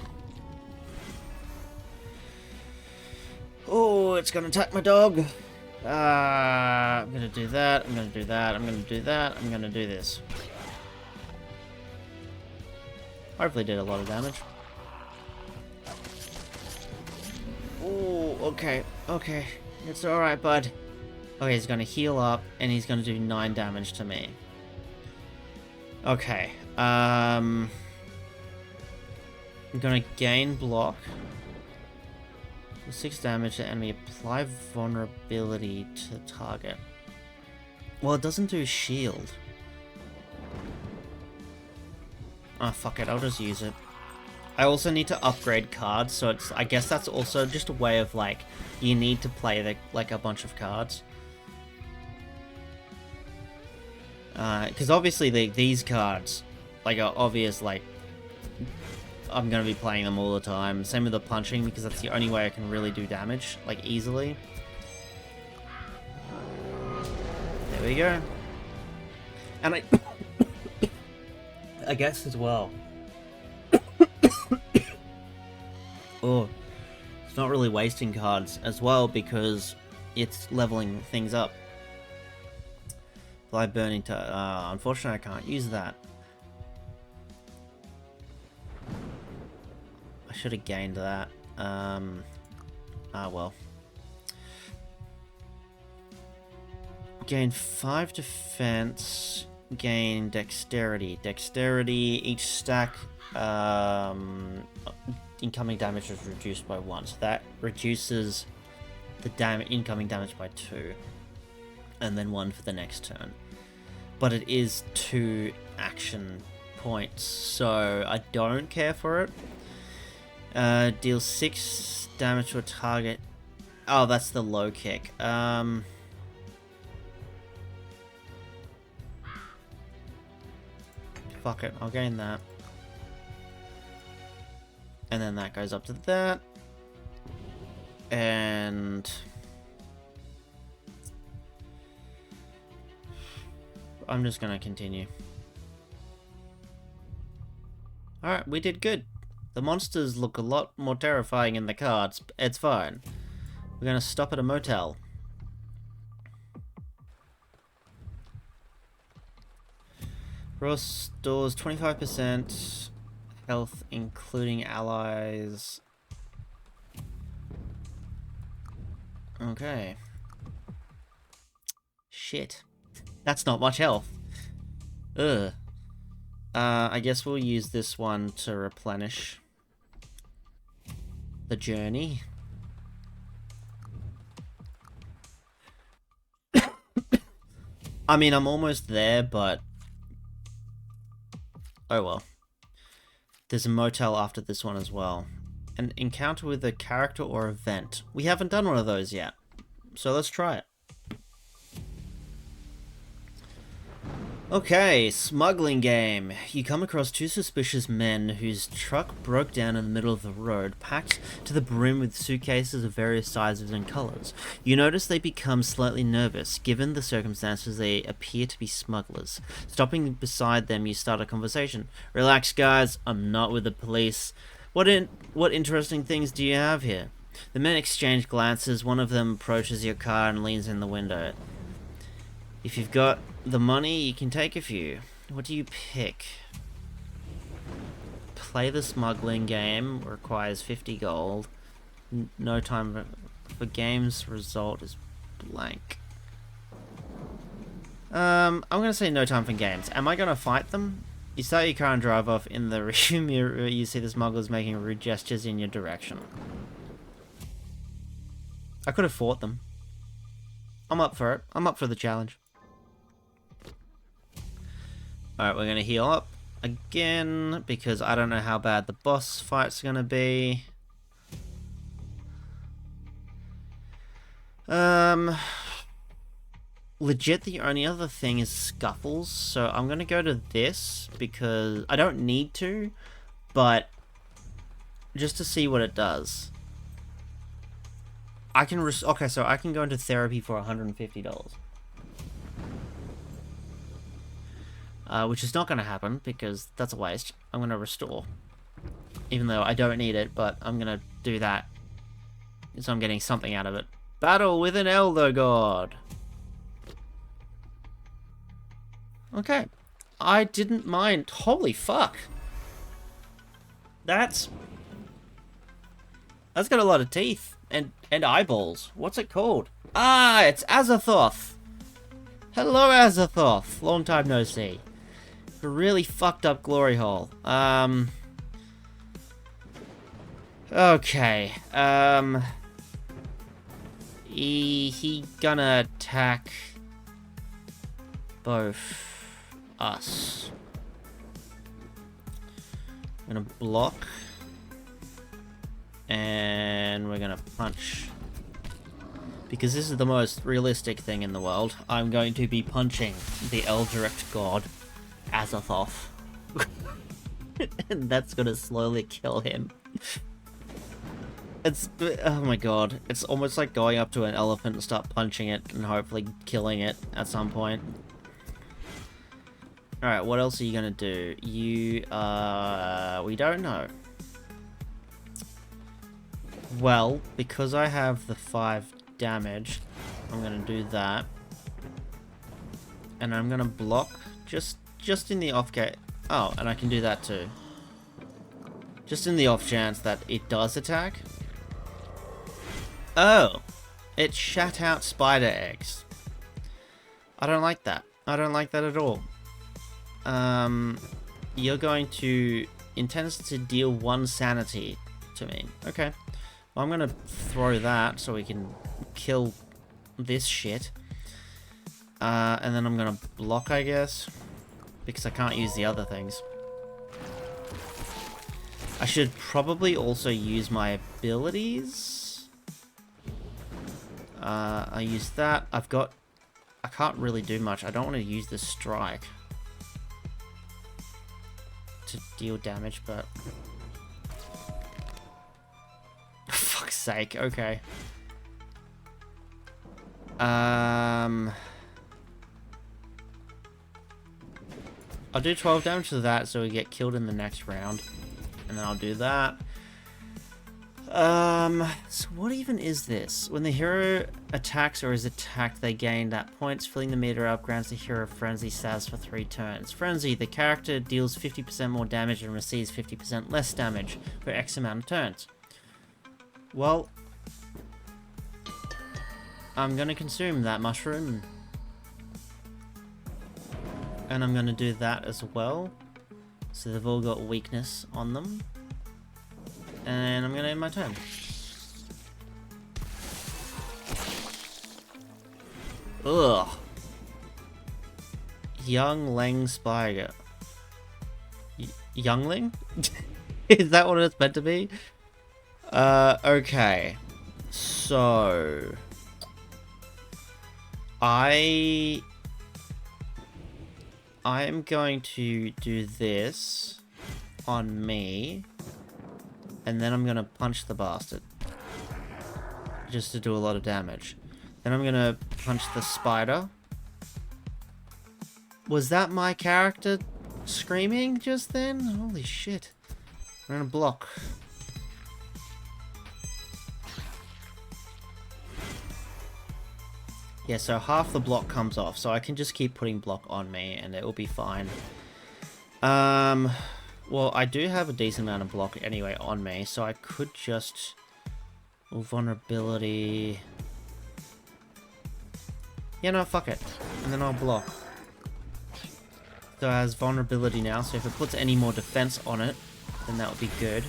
Oh, it's gonna attack my dog. I'm gonna do that, I'm gonna do that, I'm gonna do that, I'm gonna do this. Hopefully did a lot of damage. Oh, okay, okay. It's alright, bud. Okay, he's gonna heal up, and he's gonna do 9 damage to me. Okay, I'm gonna gain block. 6 damage to enemy. Apply vulnerability to target. Well, it doesn't do shield. Ah, fuck it, I'll just use it. I also need to upgrade cards, so it's, I guess that's also just a way of, like, you need to play, the, like, a bunch of cards. Because obviously these cards, like, are obvious, like, I'm going to be playing them all the time. Same with the punching, because that's the only way I can really do damage, like, easily. There we go. And I guess as well. Oh, it's not really wasting cards as well because it's leveling things up. by burning to... unfortunately, I can't use that. I should have gained that. Well. Gain 5 defense, gain dexterity. Dexterity, each stack, incoming damage is reduced by 1. So that reduces the incoming damage by 2. And then 1 for the next turn. But it is 2 action points, so I don't care for it. Deal 6 damage to a target. Oh, that's the low kick. Fuck it, I'll gain that. And then that goes up to that. And... I'm just gonna continue. Alright, we did good. The monsters look a lot more terrifying in the cards. It's fine. We're gonna stop at a motel. Restores 25% health, including allies. Okay. Shit. That's not much health. Ugh. I guess we'll use this one to replenish the journey. I mean, I'm almost there, but... oh well. There's a motel after this one as well. An encounter with a character or event. We haven't done one of those yet, so let's try it. Okay, smuggling game. You come across 2 suspicious men whose truck broke down in the middle of the road, packed to the brim with suitcases of various sizes and colors. You notice they become slightly nervous. Given the circumstances, they appear to be smugglers. Stopping beside them, you start a conversation. Relax, guys. I'm not with the police. What interesting things do you have here? The men exchange glances. One of them approaches your car and leans in the window. If you've got the money, you can take a few. What do you pick? Play the smuggling game. Requires 50 gold. No time for games. Result is blank. I'm gonna say no time for games. Am I gonna fight them? You start your car and drive off. In the rearview mirror, you see the smugglers making rude gestures in your direction. I could have fought them. I'm up for it. I'm up for the challenge. Alright, we're going to heal up again, because I don't know how bad the boss fight's going to be. Legit, the only other thing is scuffles, so I'm going to go to this, because I don't need to, but just to see what it does. I can okay, so I can go into therapy for $150. Which is not going to happen, because that's a waste. I'm going to restore. Even though I don't need it, but I'm going to do that. So I'm getting something out of it. Battle with an Elder God! Okay. I didn't mind. Holy fuck! That's got a lot of teeth. And eyeballs. What's it called? Ah, it's Azathoth! Hello, Azathoth! Long time no see. A really fucked up glory hole. Okay. He gonna attack both us. I'm gonna block. And we're gonna punch. Because this is the most realistic thing in the world. I'm going to be punching the Eldritch God, Azathoth. And that's gonna slowly kill him. It's... oh my god. It's almost like going up to an elephant and start punching it and hopefully killing it at some point. Alright, what else are you gonna do? You, we don't know. Well, because I have the 5 damage, I'm gonna do that. And I'm gonna block just in the off gate. Oh, and I can do that too. Just in the off chance that it does attack. Oh, it shat out spider eggs. I don't like that. I don't like that at all. You're going to intends to deal 1 sanity to me. Okay. Well, I'm gonna throw that so we can kill this shit. And then I'm gonna block, I guess, because I can't use the other things. I should probably also use my abilities. I use that. I can't really do much. I don't want to use the strike to deal damage, but for fuck's sake, okay. I'll do 12 damage to that so we get killed in the next round. And then I'll do that. So what even is this? When the hero attacks or is attacked, they gain that points. Filling the meter up grants the hero Frenzy status for 3 turns. Frenzy, the character deals 50% more damage and receives 50% less damage for X amount of turns. Well, I'm gonna consume that mushroom. And I'm gonna do that as well. So they've all got weakness on them. And I'm gonna end my turn. Ugh. Youngling Spider. Youngling? Is that what it's meant to be? Okay. So... I am going to do this on me, and then I'm going to punch the bastard, just to do a lot of damage. Then I'm going to punch the spider. Was that my character screaming just then? Holy shit. I'm going to block. Yeah, so half the block comes off, so I can just keep putting block on me and it will be fine. Well, I do have a decent amount of block anyway on me, so I could just... Well, vulnerability... Yeah, no, fuck it. And then I'll block. So it has vulnerability now, so if it puts any more defense on it, then that would be good.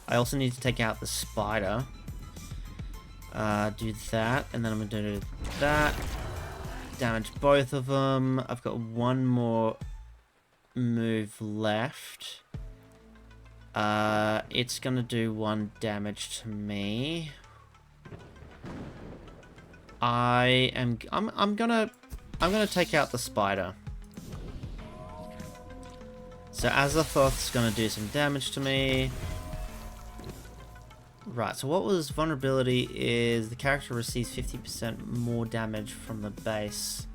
I also need to take out the spider. Do that, and then I'm gonna do that. Damage both of them. I've got one more move left. It's gonna do 1 damage to me. I'm gonna take out the spider. So Azathoth's gonna do some damage to me. Right, so what was vulnerability is the character receives 50% more damage from the base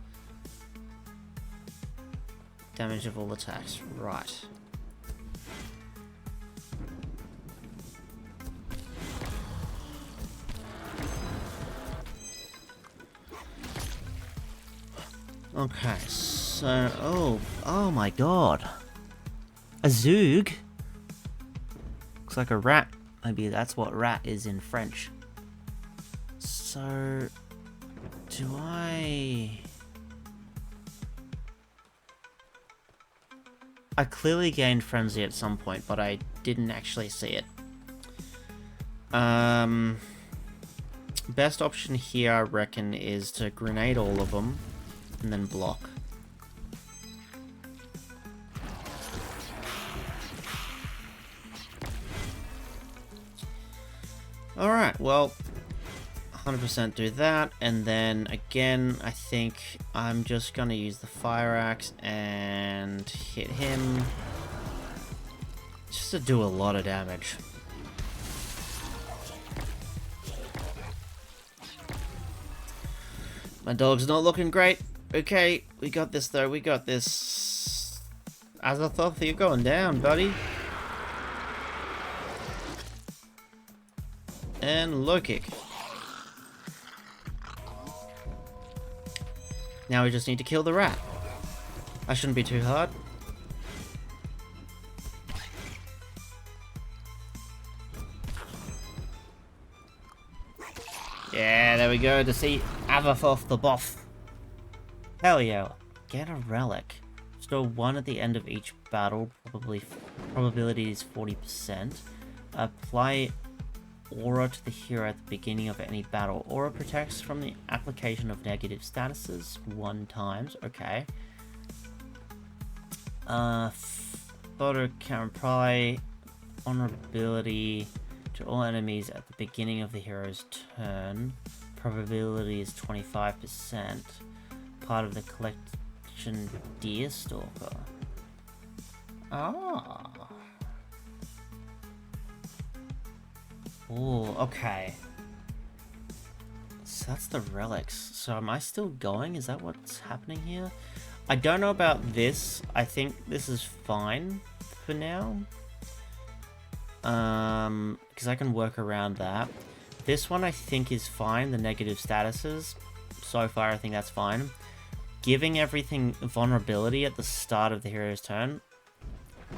damage of all attacks. Right. Okay, so oh my god. A Zoog? Looks like a rat. Maybe that's what rat is in French. So, do I clearly gained Frenzy at some point, but I didn't actually see it. Best option here, I reckon, is to grenade all of them, and then block. Alright, well, 100% do that, and then again, I think I'm just gonna use the fire axe and hit him, just to do a lot of damage. My dog's not looking great. Okay, we got this though, we got this. Azathoth, you're going down, buddy. And low kick. Now we just need to kill the rat. I shouldn't be too hard. Yeah, there we go, to see Avathoth the Boff. Hell yeah. Get a relic. Store one at the end of each battle, probability is 40%. Apply aura to the hero at the beginning of any battle. Aura protects from the application of negative statuses 1 time. Okay. Photo can apply vulnerability to all enemies at the beginning of the hero's turn. Probability is 25%. Part of the collection Deerstalker. Ah. Oh, okay. So that's the relics. So am I still going? Is that what's happening here? I don't know about this. I think this is fine for now. Because I can work around that. This one I think is fine, the negative statuses. So far I think that's fine. Giving everything vulnerability at the start of the hero's turn.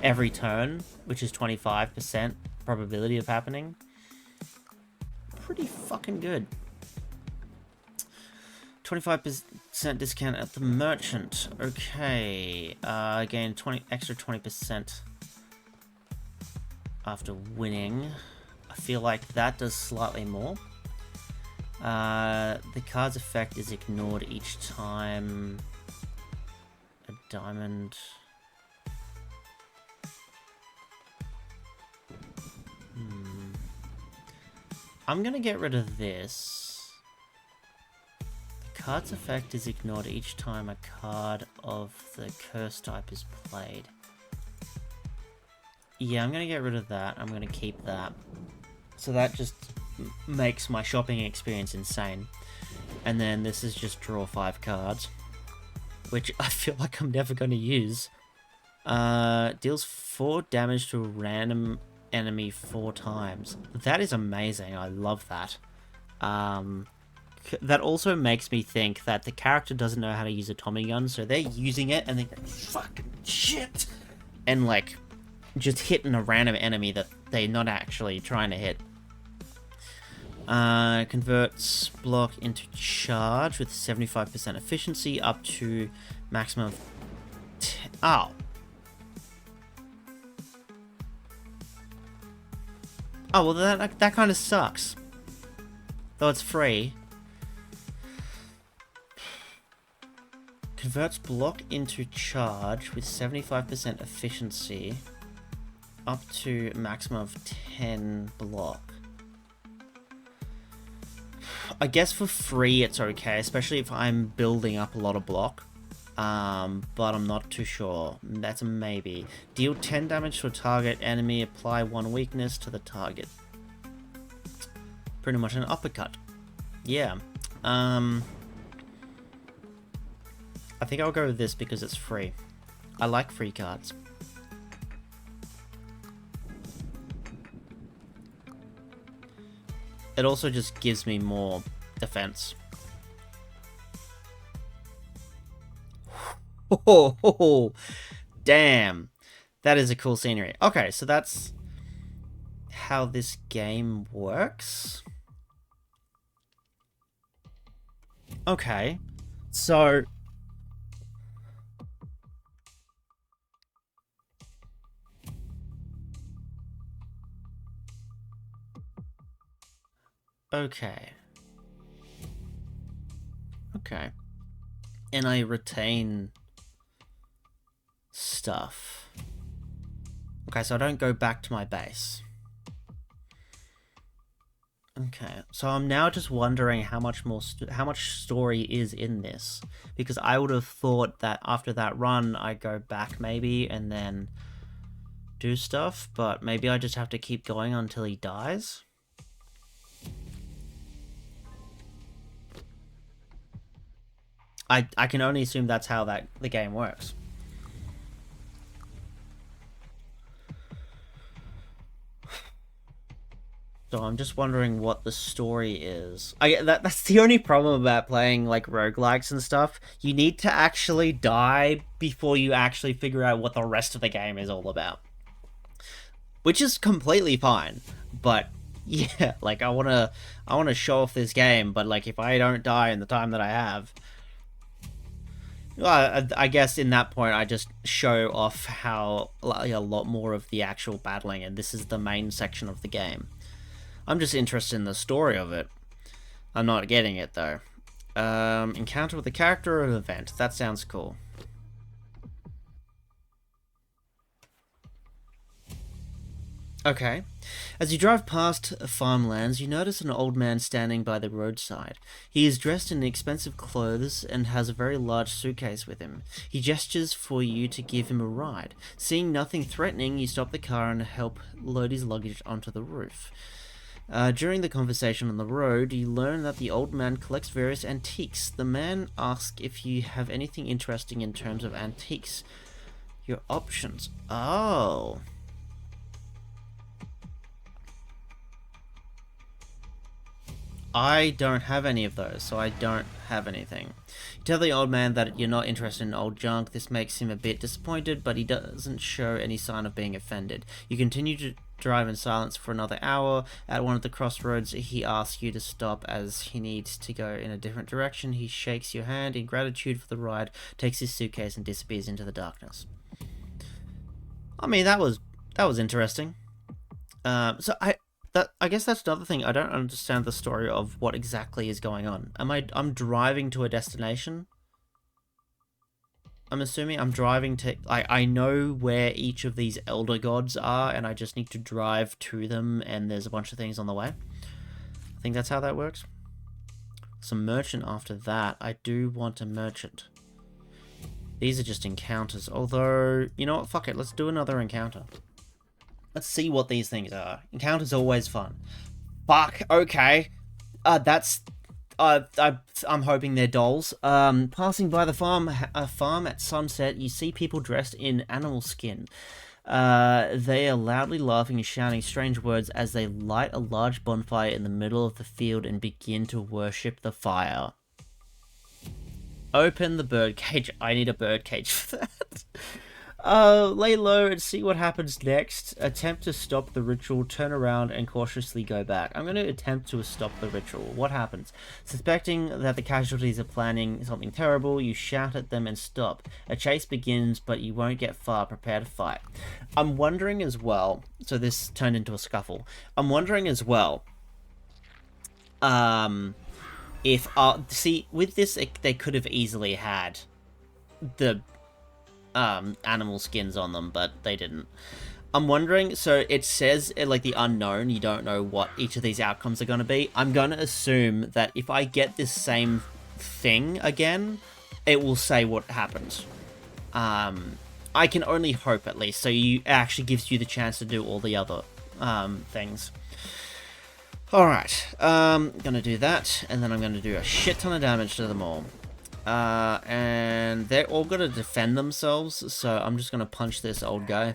Every turn, which is 25% probability of happening. Pretty fucking good. 25% discount at the merchant. Okay. Again, extra 20% after winning. I feel like that does slightly more. The card's effect is ignored each time a diamond. I'm gonna get rid of this. The card's effect is ignored each time a card of the curse type is played. Yeah, I'm gonna get rid of that. I'm gonna keep that. So that just makes my shopping experience insane. And then this is just draw 5 cards, which I feel like I'm never going to use. Deals 4 damage to a random enemy 4 times. That is amazing. I love that. That also makes me think that the character doesn't know how to use a Tommy gun, so they're using it and they're like, fucking shit! And like, just hitting a random enemy that they're not actually trying to hit. Converts block into charge with 75% efficiency up to maximum of 10. Oh. Oh, well that kind of sucks. Though it's free. Converts block into charge with 75% efficiency up to maximum of 10 block. I guess for free it's okay, especially if I'm building up a lot of block. But I'm not too sure. That's a maybe. Deal 10 damage to a target enemy, apply 1 weakness to the target. Pretty much an uppercut. Yeah. I think I'll go with this because it's free. I like free cards. It also just gives me more defense. Oh, damn. That is a cool scenery. Okay, so that's how this game works. Okay, so okay. And I retain stuff. Okay, so I don't go back to my base. Okay, so I'm now just wondering how much more how much story is in this, because I would have thought that after that run I go back maybe and then do stuff, but maybe I just have to keep going until he dies. I can only assume that's how the game works. So I'm just wondering what the story is. That's the only problem about playing like roguelikes and stuff. You need to actually die before you actually figure out what the rest of the game is all about. Which is completely fine. But yeah, like I wanna show off this game, but like if I don't die in the time that I have, well, I guess in that point I just show off how like, a lot more of the actual battling, and this is the main section of the game. I'm just interested in the story of it. I'm not getting it though. Encounter with a character or an event. That sounds cool. Okay. As you drive past farmlands, you notice an old man standing by the roadside. He is dressed in expensive clothes and has a very large suitcase with him. He gestures for you to give him a ride. Seeing nothing threatening, you stop the car and help load his luggage onto the roof. During the conversation on the road, you learn that the old man collects various antiques. The man asks if you have anything interesting in terms of antiques. Your options. Oh. I don't have any of those, so I don't have anything. You tell the old man that you're not interested in old junk. This makes him a bit disappointed, but he doesn't show any sign of being offended. You continue to drive in silence for another hour. At one of the crossroads, he asks you to stop as he needs to go in a different direction. He shakes your hand in gratitude for the ride, takes his suitcase, and disappears into the darkness. I mean, that was interesting. I guess that's another thing. I don't understand the story of what exactly is going on. I'm driving to a destination. I'm assuming I'm driving to... I know where each of these elder gods are, and I just need to drive to them, and there's a bunch of things on the way. I think that's how that works. Some merchant after that. I do want a merchant. These are just encounters. Although, you know what? Fuck it. Let's do another encounter. Let's see what these things are. Encounter's always fun. Fuck, okay. I'm hoping they're dolls. Passing by the farm at sunset, you see people dressed in animal skin. They are loudly laughing and shouting strange words as they light a large bonfire in the middle of the field and begin to worship the fire. Open the birdcage. I need a birdcage for that. Lay low and see what happens next. Attempt to stop the ritual, turn around and cautiously go back. I'm going to attempt to stop the ritual. What happens? Suspecting that the casualties are planning something terrible, you shout at them and stop. A chase begins, but you won't get far. Prepare to fight. I'm wondering as well, so this turned into a scuffle. I'm wondering as well, if, see, with this, they could have easily had the animal skins on them, but they didn't. I'm wondering, so it says like the unknown, you don't know what each of these outcomes are going to be. I'm going to assume that if I get this same thing again, it will say what happened. I can only hope, at least, so it actually gives you the chance to do all the other things. Alright, gonna do that, and then I'm gonna do a shit ton of damage to them all. And they're all gonna defend themselves, so I'm just gonna punch this old guy.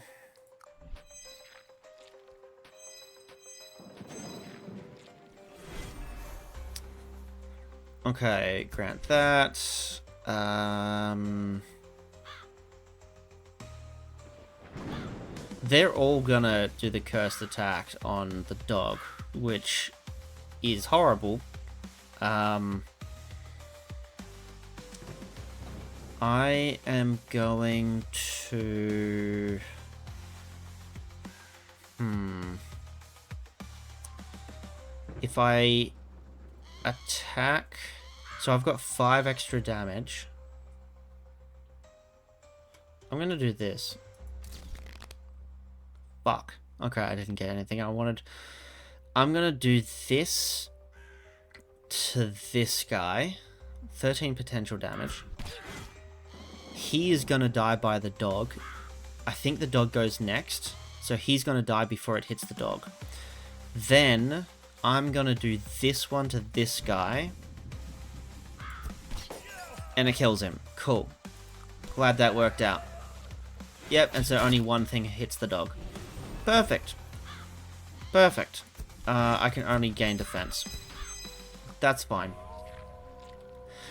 Okay, grant that. They're all gonna do the cursed attack on the dog, which is horrible. I am going to... If I attack... So I've got 5 extra damage. I'm going to do this. Fuck. Okay, I didn't get anything I wanted. I'm going to do this to this guy. 13 potential damage. He is going to die by the dog. I think the dog goes next. So he's going to die before it hits the dog. Then I'm going to do this one to this guy. And it kills him. Cool. Glad that worked out. Yep, and so only one thing hits the dog. Perfect. Perfect. I can only gain defense. That's fine.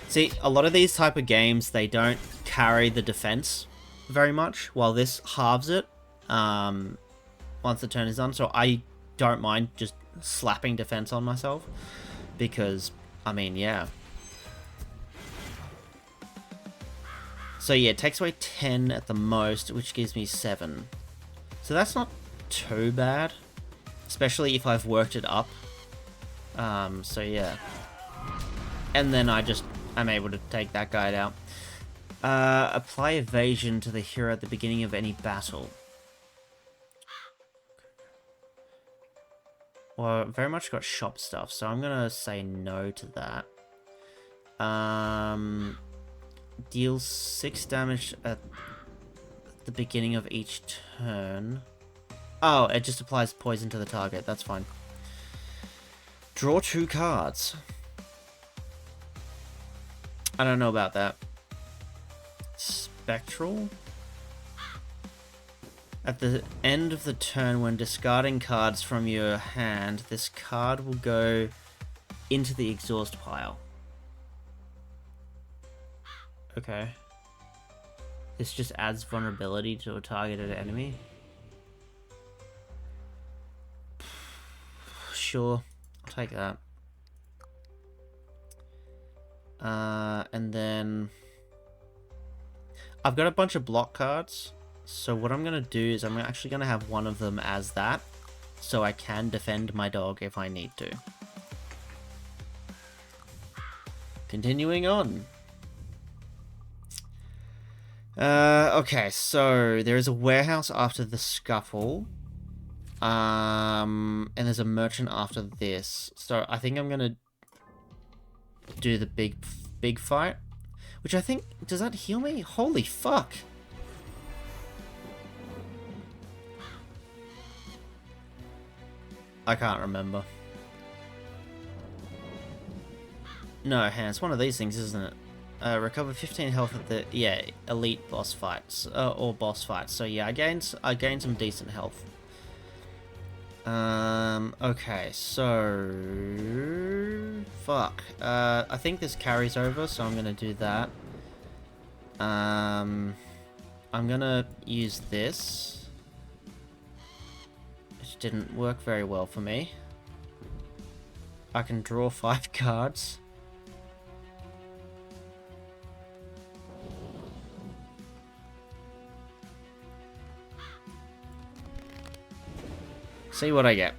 See, a lot of these type of games, they don't carry the defense very much, while this halves it once the turn is done. So I don't mind just slapping defense on myself, because, I mean, yeah. So yeah, it takes away 10 at the most, which gives me 7. So that's not too bad, especially if I've worked it up. So yeah. And then I'm able to take that guy out. Apply evasion to the hero at the beginning of any battle. Well, very much got shop stuff, so I'm gonna say no to that. Deals 6 damage at the beginning of each turn. Oh, it just applies poison to the target. That's fine. Draw 2 cards. I don't know about that. Spectral? At the end of the turn, when discarding cards from your hand, this card will go into the exhaust pile. Okay. This just adds vulnerability to a targeted enemy. Sure, I'll take that. And then I've got a bunch of block cards. So what I'm going to do is I'm actually going to have one of them as that, so I can defend my dog if I need to. Continuing on. Okay, so there is a warehouse after the scuffle. And there's a merchant after this. So I think I'm going to do the big fight. Which I think, does that heal me? Holy fuck! I can't remember. No, it's one of these things, isn't it? Recover 15 health at the elite boss fights or boss fights. So yeah, I gained some decent health. Okay, so fuck. I think this carries over, so I'm gonna do that. I'm gonna use this. Which didn't work very well for me. I can draw 5 cards. See what I get.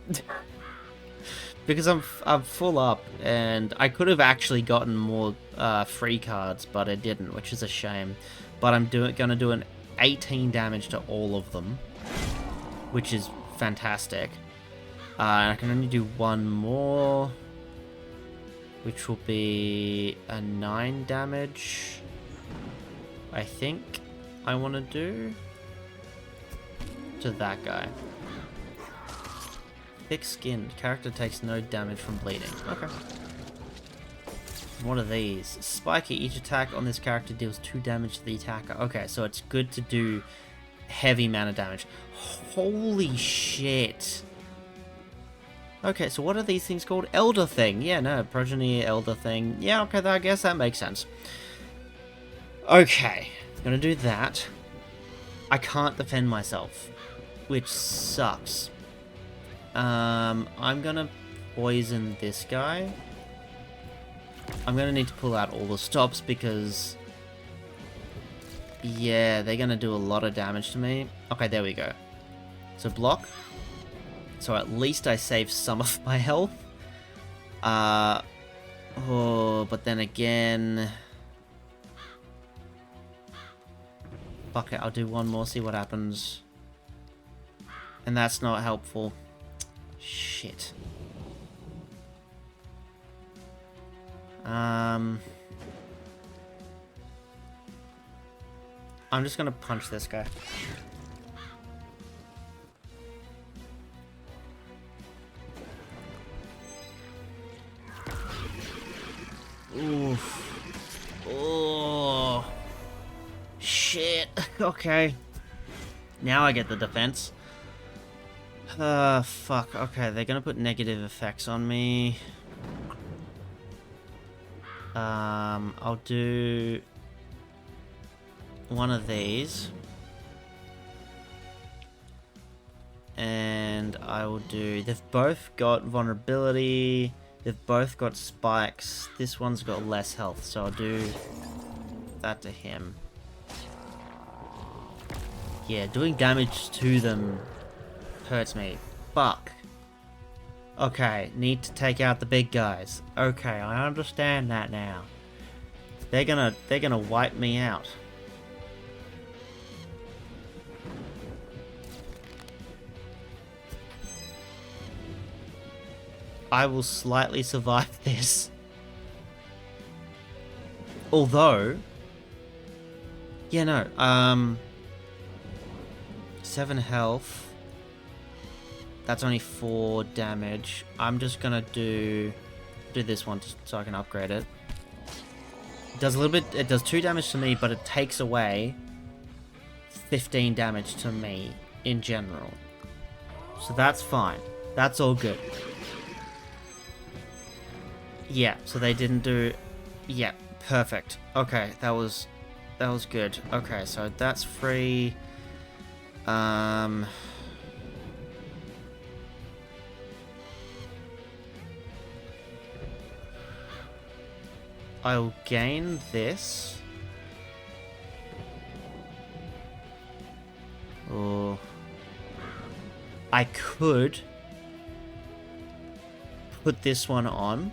Because I'm full up, and I could have actually gotten more free cards, but I didn't, which is a shame. But I'm gonna do an 18 damage to all of them, which is fantastic. I can only do one more, which will be a 9 damage. I think I want to do to that guy. Thick-skinned. Character takes no damage from bleeding. Okay. What are these? Spiky. Each attack on this character deals 2 damage to the attacker. Okay, so it's good to do heavy mana damage. Holy shit. Okay, so what are these things called? Elder Thing. Yeah, no, Progeny, Elder Thing. Yeah, okay, I guess that makes sense. Okay, gonna do that. I can't defend myself, which sucks. I'm gonna poison this guy. I'm gonna need to pull out all the stops because, yeah, they're gonna do a lot of damage to me. Okay, there we go. So block. So at least I save some of my health. Oh, but then again, fuck it, I'll do one more, see what happens. And that's not helpful. Shit. I'm just gonna punch this guy. Oof. Oh. Shit. Okay. Now I get the defense. Fuck. Okay, they're gonna put negative effects on me. I'll do one of these. And I will do... They've both got vulnerability. They've both got spikes. This one's got less health, so I'll do that to him. Yeah, doing damage to them hurts me. Fuck. Okay, need to take out the big guys. Okay, I understand that now. They're gonna wipe me out. I will slightly survive this. Although... Yeah, no, 7 health. That's only 4 damage. I'm just gonna do this one so I can upgrade it. It does a little bit... It does 2 damage to me, but it takes away 15 damage to me in general. So that's fine. That's all good. Yeah, so they didn't do... Yeah, perfect. Okay, that was good. Okay, so that's free. I'll gain this. Or... I could put this one on.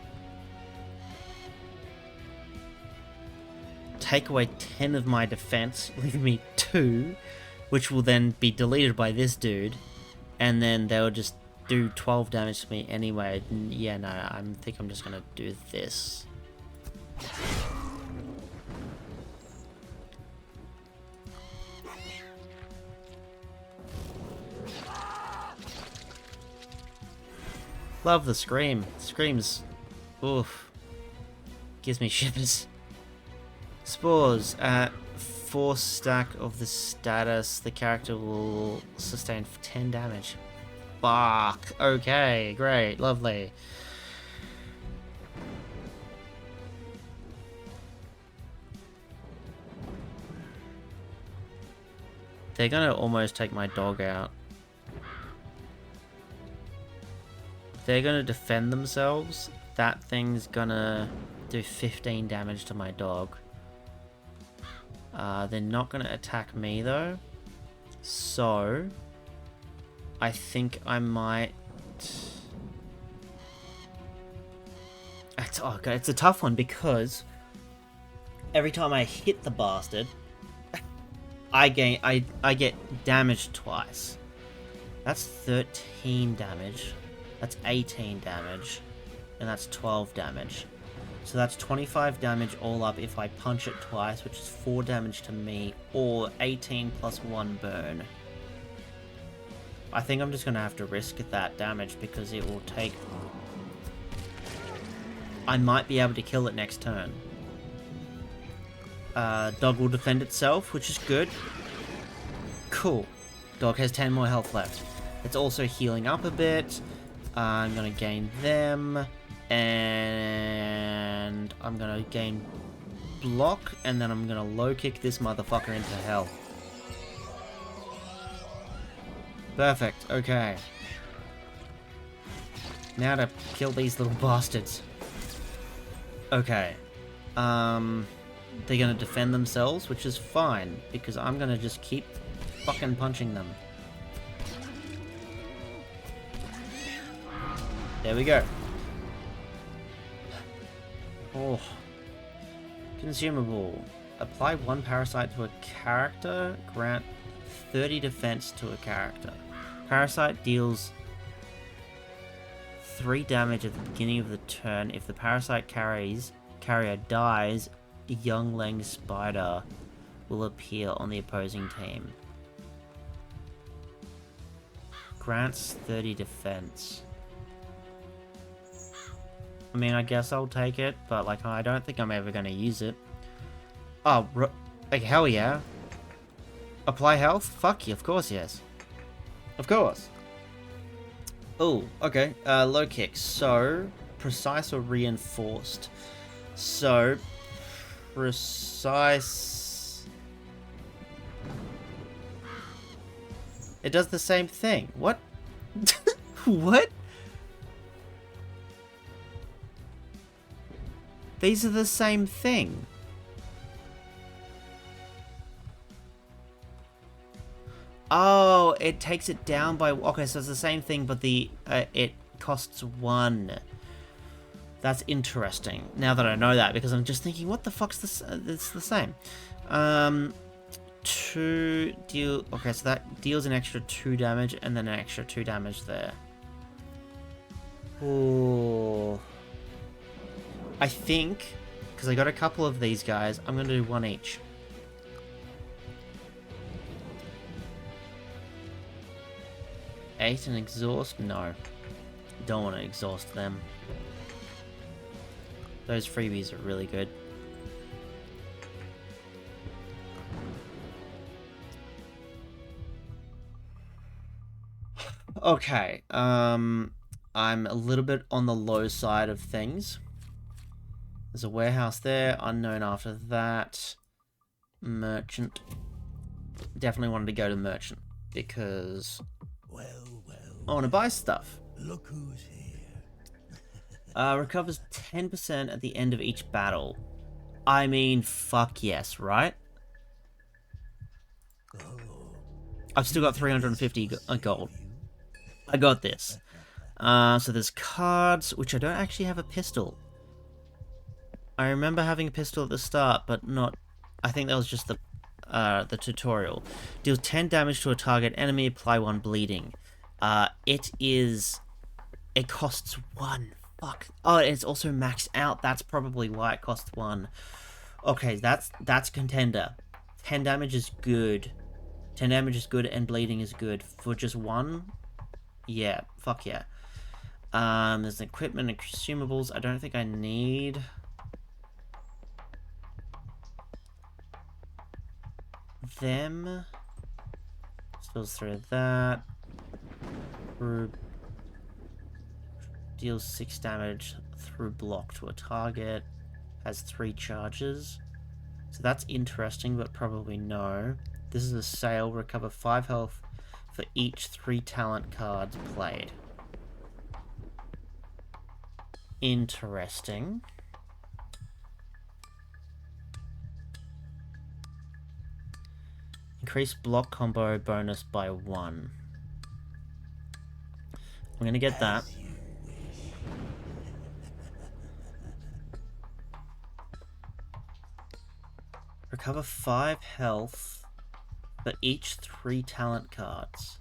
Take away 10 of my defense, leaving me 2, which will then be deleted by this dude, and then they'll just do 12 damage to me anyway. Yeah, no, I think I'm just gonna do this. Love the scream. Screams, oof, gives me shivers. Spores. At 4 stack of the status, the character will sustain 10 damage. Fuck. Okay, great, lovely. They're gonna almost take my dog out. They're gonna defend themselves. That thing's gonna do 15 damage to my dog. They're not going to attack me though, so I think I might... It's a tough one because every time I hit the bastard, I get damaged twice. That's 13 damage, that's 18 damage, and that's 12 damage. So that's 25 damage all up if I punch it twice, which is 4 damage to me, or 18 plus 1 burn. I think I'm just going to have to risk that damage because it will take... I might be able to kill it next turn. Dog will defend itself, which is good. Cool. Dog has 10 more health left. It's also healing up a bit. I'm going to gain them. And I'm gonna gain block, and then I'm gonna low kick this motherfucker into hell. Perfect, okay. Now to kill these little bastards. Okay. They're gonna defend themselves, which is fine, because I'm gonna just keep fucking punching them. There we go. Oh. Consumable. Apply 1 parasite to a character. Grant 30 defense to a character. Parasite deals 3 damage at the beginning of the turn. If the parasite carrier dies, a youngling spider will appear on the opposing team. Grants 30 defense. I mean, I guess I'll take it, but like, I don't think I'm ever going to use it. Oh, like, hell yeah. Apply health? Fuck you, of course, yes. Of course. Oh, okay. Low kick. So, precise or reinforced? So, precise... It does the same thing. What? What? These are the same thing. Oh, it takes it down by... Okay, so it's the same thing, but the it costs 1. That's interesting. Now that I know that, because I'm just thinking, what the fuck's this? It's the same. 2 deal... Okay, so that deals an extra 2 damage, and then an extra 2 damage there. Ooh. I think, because I got a couple of these guys, I'm going to do 1 each. Eight and exhaust? No. Don't want to exhaust them. Those freebies are really good. Okay, I'm a little bit on the low side of things. There's a warehouse there, unknown after that. Merchant. Definitely wanted to go to merchant, because I want to buy stuff. Look who's here. Recovers 10% at the end of each battle. I mean, fuck yes, right? I've still got 350 gold. I got this. So there's cards, which I don't actually have a pistol. I remember having a pistol at the start, but not... I think that was just the tutorial. Deals 10 damage to a target enemy, apply 1 bleeding. It costs 1. Fuck. Oh, it's also maxed out. That's probably why it costs 1. Okay, that's contender. 10 damage is good. 10 damage is good, and bleeding is good. For just 1? Yeah, fuck yeah. There's equipment and consumables. I don't think I need... them. Spills through that. Deals 6 damage through block to a target. Has 3 charges. So that's interesting, but probably no. This is a sale. Recover 5 health for each 3 talent cards played. Interesting. Increase block combo bonus by 1. I'm gonna get that. Recover 5 health for each 3 talent cards.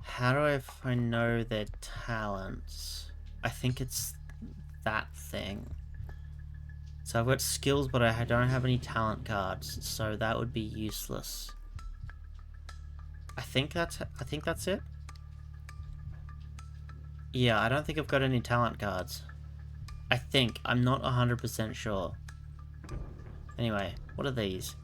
How do I know their talents? I think it's that thing. So I've got skills, but I don't have any talent cards, so that would be useless. I think that's it. Yeah, I don't think I've got any talent cards. I think. I'm not 100% sure. Anyway, what are these?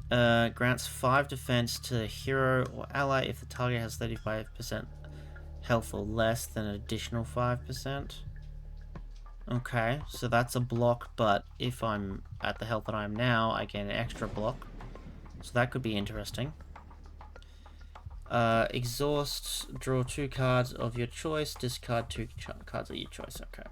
Grants 5 defense to a hero or ally if the target has 35% health or less, then an additional 5%. Okay, so that's a block, but if I'm at the health that I am now, I get an extra block. So that could be interesting. Exhaust, draw 2 cards of your choice, discard 2 cards of your choice. Okay.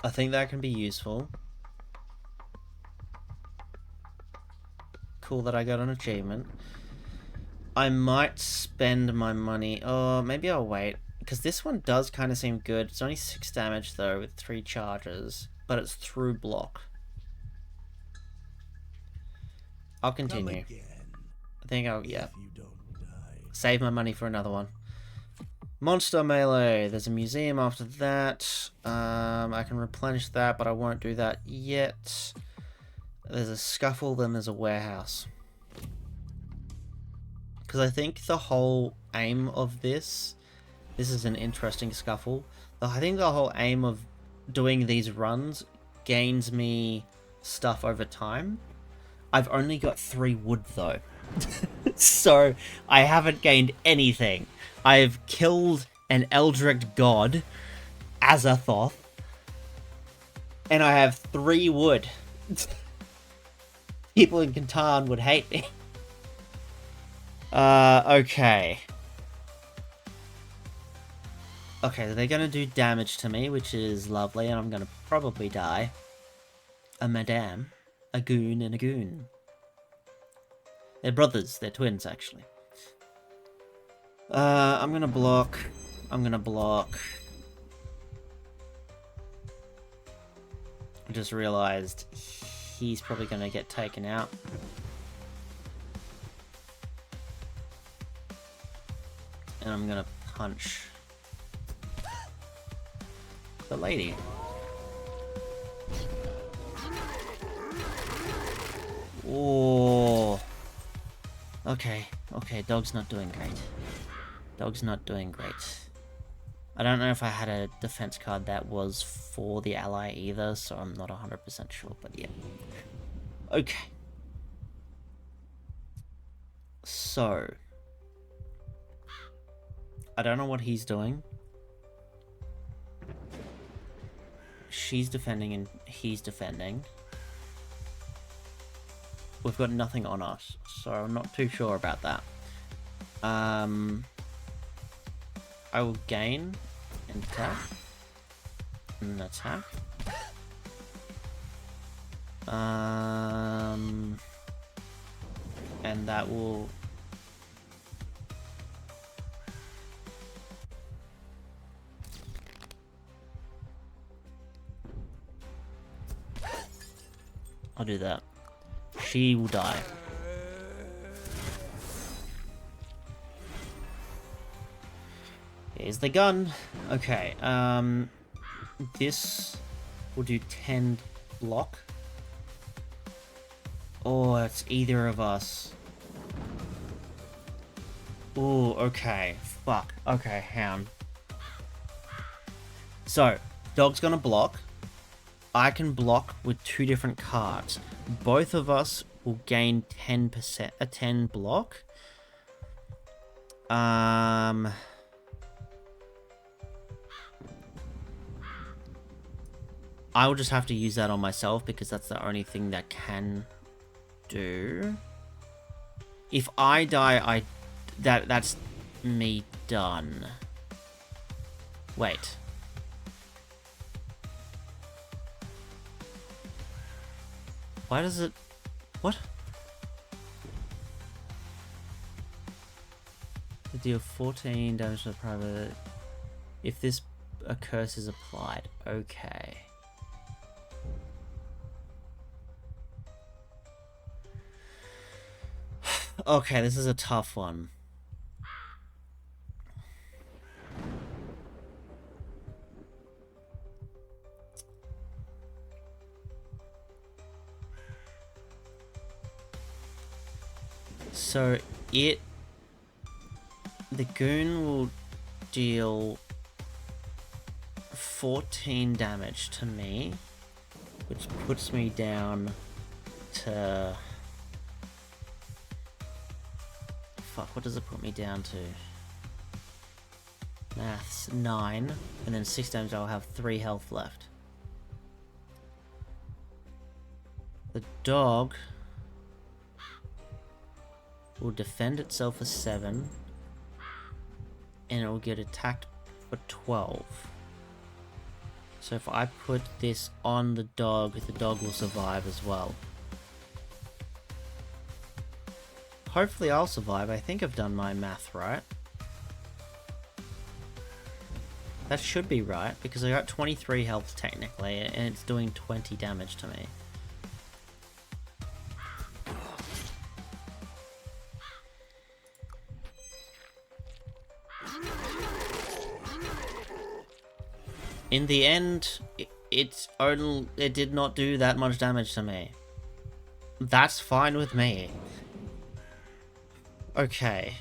I think that can be useful. Cool that I got an achievement. I might spend my money. Oh, maybe I'll wait. Because this one does kind of seem good. It's only 6 damage though with 3 charges. But it's through block. I'll continue. I think I'll, yeah. Save my money for another one. Monster melee. There's a museum after that. I can replenish that, but I won't do that yet. There's a scuffle, then there's a warehouse. Because I think the whole aim of this is an interesting scuffle. I think the whole aim of doing these runs gains me stuff over time. I've only got 3 wood though. So I haven't gained anything. I've killed an Eldritch god, Azathoth, and I have 3 wood. People in Catan would hate me. Okay. Okay, they're gonna do damage to me, which is lovely, and I'm gonna probably die. A madame, a goon, and a goon. They're brothers, they're twins, actually. I'm gonna block. I'm gonna block. I just realized he's probably gonna get taken out. And I'm gonna punch the lady. Oh. Okay, okay, dog's not doing great. Dog's not doing great. I don't know if I had a defense card that was for the ally either, so I'm not 100% sure, but yeah. Okay. So. I don't know what he's doing. She's defending and he's defending. We've got nothing on us, so I'm not too sure about that. I will gain an attack. An attack. And that will... I'll do that. She will die. Here's the gun. Okay, this will do 10 block. Oh, it's either of us. Oh, okay. Fuck. Okay, hound. So, dog's gonna block. I can block with 2 different cards. Both of us will gain 10%, a 10 block. I will just have to use that on myself because that's the only thing that can do. If I die, that's me done. Wait. Why does it... What? To deal 14 damage to the private... If this a curse is applied. Okay. Okay, this is a tough one. So the goon will deal 14 damage to me, which puts me down to... Fuck, what does it put me down to? Maths, 9, and then 6 damage, I'll have 3 health left. The dog will defend itself for 7, and it will get attacked for 12. So if I put this on the dog will survive as well. Hopefully I'll survive. I think I've done my math right. That should be right, because I got 23 health technically, and it's doing 20 damage to me. in the end, it did not do that much damage to me. That's fine with me. Okay.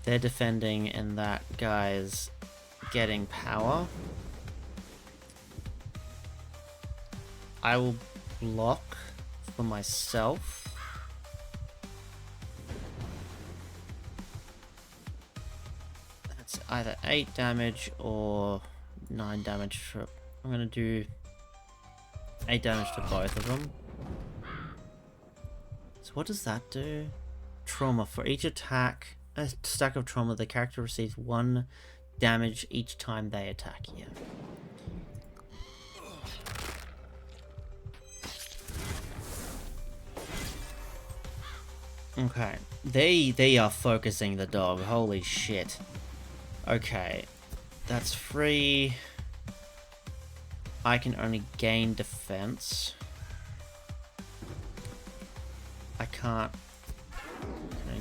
They're defending and that guy's getting power. I will block for myself. That's either 8 damage or 9 damage for... I'm gonna do 8 damage to both of them. So what does that do? Trauma. For each attack, a stack of trauma, the character receives 1 damage each time they attack you. Okay, they are focusing the dog. Holy shit. Okay, that's free. I can only gain defense. I can't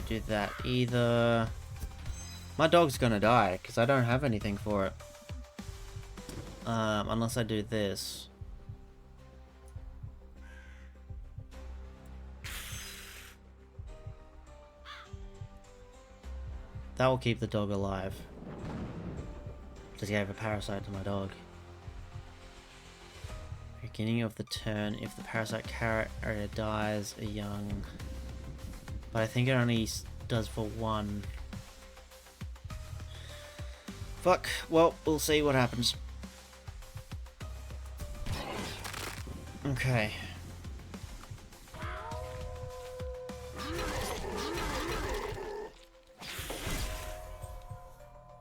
do that either. My dog's gonna die because I don't have anything for it. Unless I do this. That will keep the dog alive. Just gave a parasite to my dog. Beginning of the turn, if the parasite carrier dies, a young... But I think it only does for 1. Fuck. Well, we'll see what happens. Okay.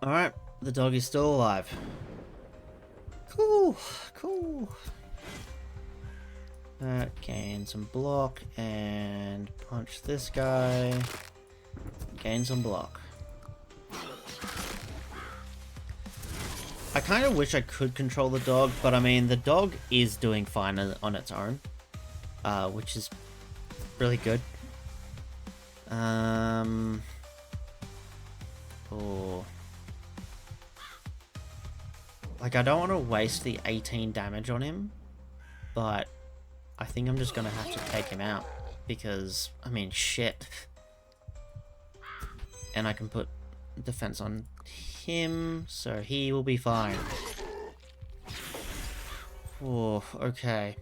Alright, the dog is still alive. Cool, cool. Gain some block and punch this guy. Gain some block. I kind of wish I could control the dog, but I mean, the dog is doing fine on its own. Which is really good. Oh. Like, I don't want to waste the 18 damage on him, but I think I'm just going to have to take him out, because, I mean, shit. And I can put defense on him, so he will be fine. Oh, okay.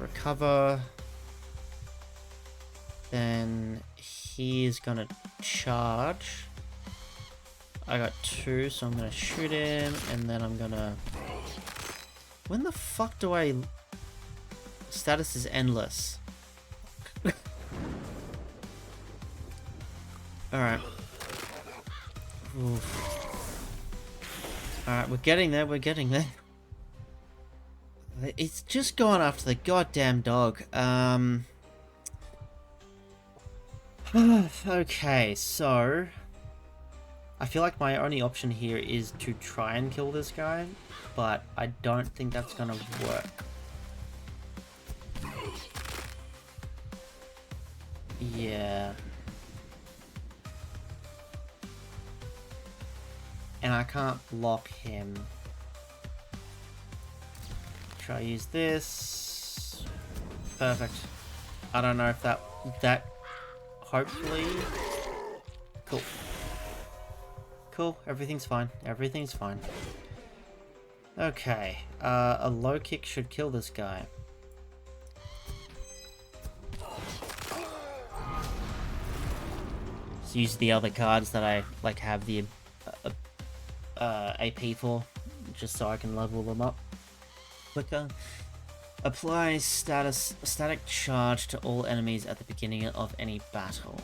Recover. Then he's gonna charge. I got 2, so I'm gonna shoot him, and then I'm gonna... When the fuck do I... Status is endless. Alright. Alright, we're getting there, we're getting there. It's just going after the goddamn dog. Okay, so... I feel like my only option here is to try and kill this guy, but I don't think that's gonna work. Yeah. And I can't block him. Try use this. Perfect. I don't know if that hopefully... Cool. Cool, everything's fine. Everything's fine. Okay, a low kick should kill this guy. Let's use the other cards that I like have the AP for, just so I can level them up quicker. Apply static charge to all enemies at the beginning of any battle.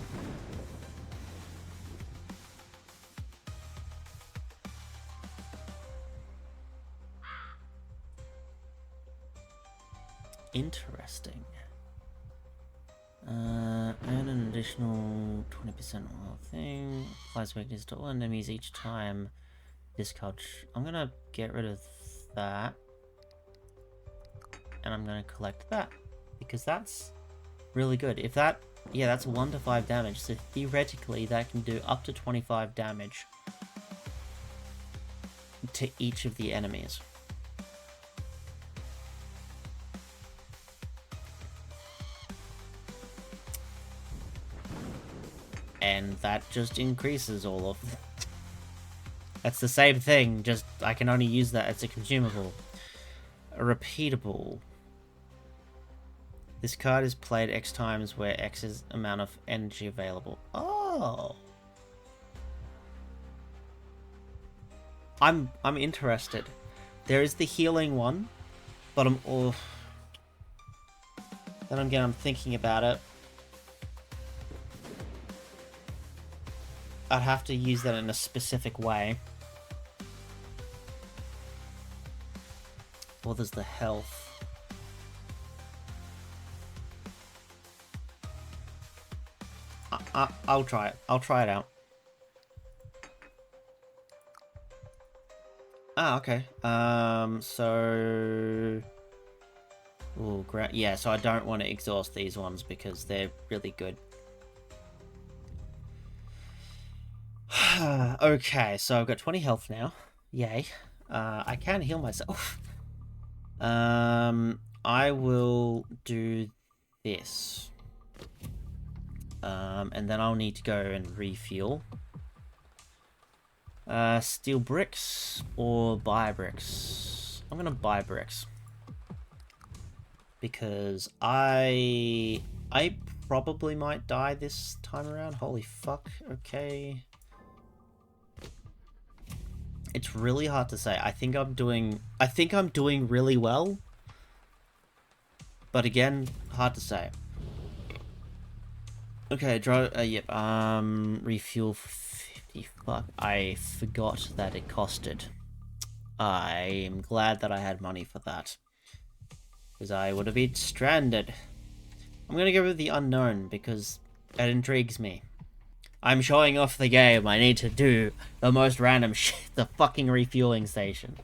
Interesting. Earn an additional 20% on the thing. Applies weakness to all enemies each time. Discard. I'm gonna get rid of that. And I'm gonna collect that. Because that's really good. If that Yeah, that's 1 to 5 damage, so theoretically that can do up to 25 damage to each of the enemies. And that just increases all of them. That's the same thing, just I can only use that as a consumable. A repeatable. This card is played X times where X is amount of energy available. Oh! I'm interested. There is the healing one, but then again I'm thinking about it. I'd have to use that in a specific way. Well, there's the health. I'll try it. I'll try it out. Ah, okay. So... Oh, great. Yeah, so I don't want to exhaust these ones because they're really good. Okay, so I've got 20 health now. Yay. I can heal myself. I will do this. And then I'll need to go and refuel. Steal bricks or buy bricks? I'm gonna buy bricks. Because I probably might die this time around. Holy fuck, okay. It's really hard to say. I think I'm doing really well. But again, hard to say. Okay, yep, refuel for 50. Fuck, I forgot that it costed. I am glad that I had money for that. Because I would have been stranded. I'm gonna go with the unknown, because it intrigues me. I'm showing off the game, I need to do the most random shit, the fucking refueling station.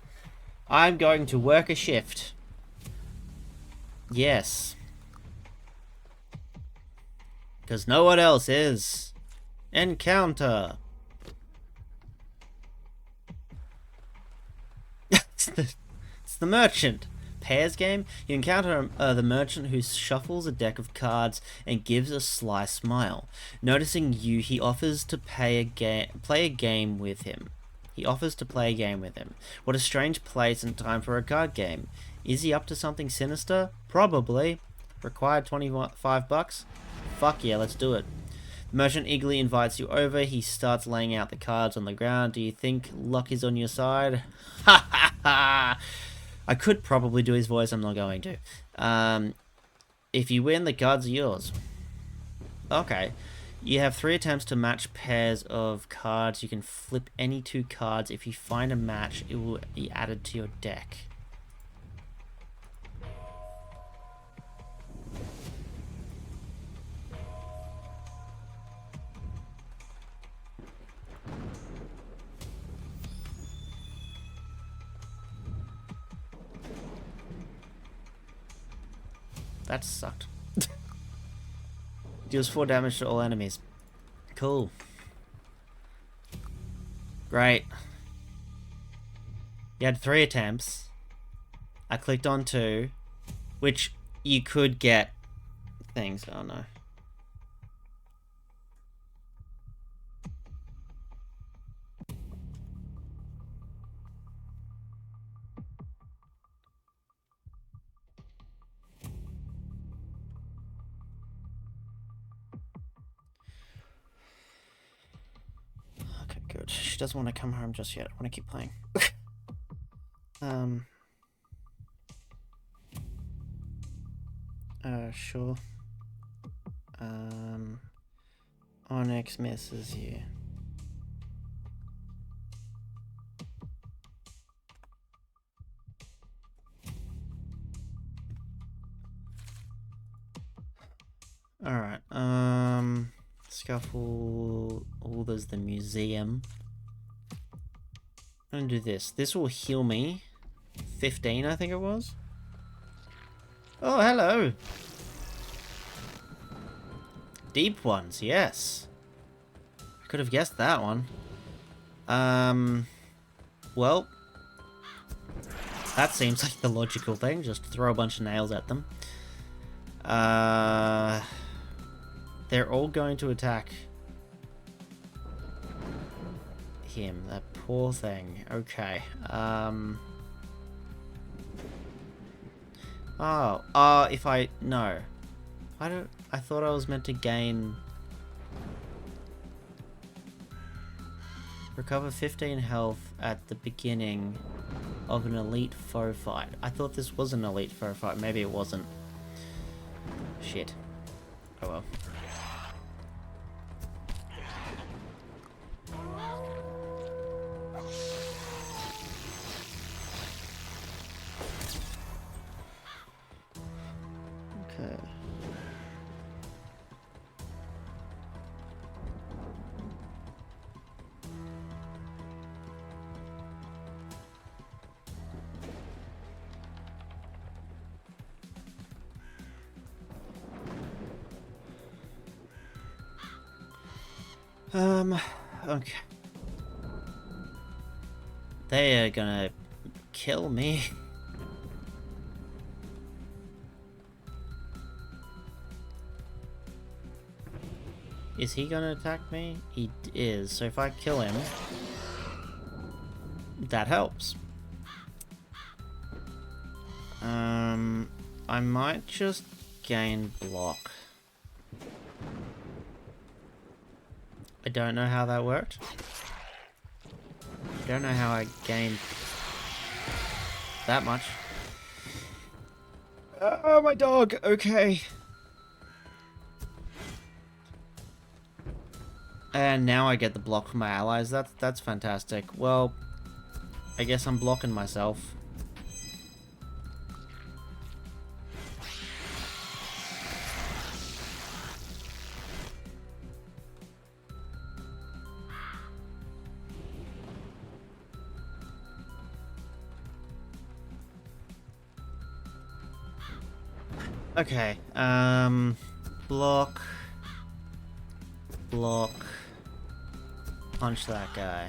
I'm going to work a shift. Yes. Because no one else is. Encounter. It's the merchant. Pairs game. You encounter the merchant who shuffles a deck of cards and gives a sly smile. Noticing you, he offers to play a game with him. What a strange place and time for a card game. Is he up to something sinister? Probably. Required 25 bucks? Fuck yeah, let's do it. The merchant eagerly invites you over. He starts laying out the cards on the ground. Do you think luck is on your side? Ha ha ha! I could probably do his voice, I'm not going to. If you win, the cards are yours. Okay. You have 3 attempts to match pairs of cards. You can flip any 2 cards. If you find a match, it will be added to your deck. That sucked. Deals 4 damage to all enemies. Cool. Great. You had 3 attempts. I clicked on 2. Which you could get things. Oh no. Good. She doesn't want to come home just yet. I want to keep playing. Sure. Onyx misses you. Alright, Scuffle. Oh, there's the museum. I'm gonna do this. This will heal me. 15, I think it was. Oh, hello. Deep ones, yes. I could have guessed that one. Well, that seems like the logical thing. Just throw a bunch of nails at them. They're all going to attack him. That poor thing. Okay. If I... No. I thought I was meant to gain... Recover 15 health at the beginning of an elite foe fight. I thought this was an elite foe fight. Maybe it wasn't. Shit. Oh well. Okay. Okay. They are gonna kill me. Is he gonna attack me? He is. So if I kill him, that helps. I might just gain block. I don't know how that worked. I don't know how I gained that much. Oh, my dog. Okay. And now I get the block from my allies. That's fantastic. Well, I guess I'm blocking myself. Okay, block, punch that guy.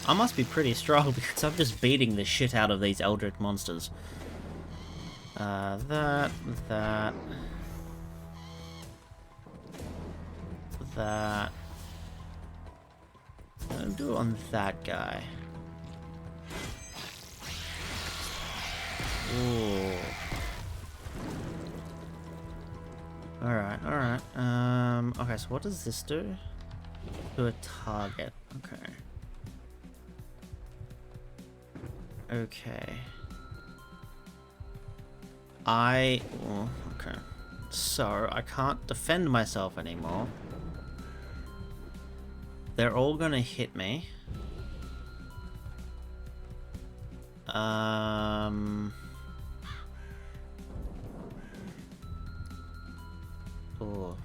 I must be pretty strong because I'm just beating the shit out of these eldritch monsters. That. I'll do it on that guy. Ooh. Alright. Okay, so what does this do? To a target. Okay. Okay. So, I can't defend myself anymore. They're all gonna hit me. Oh.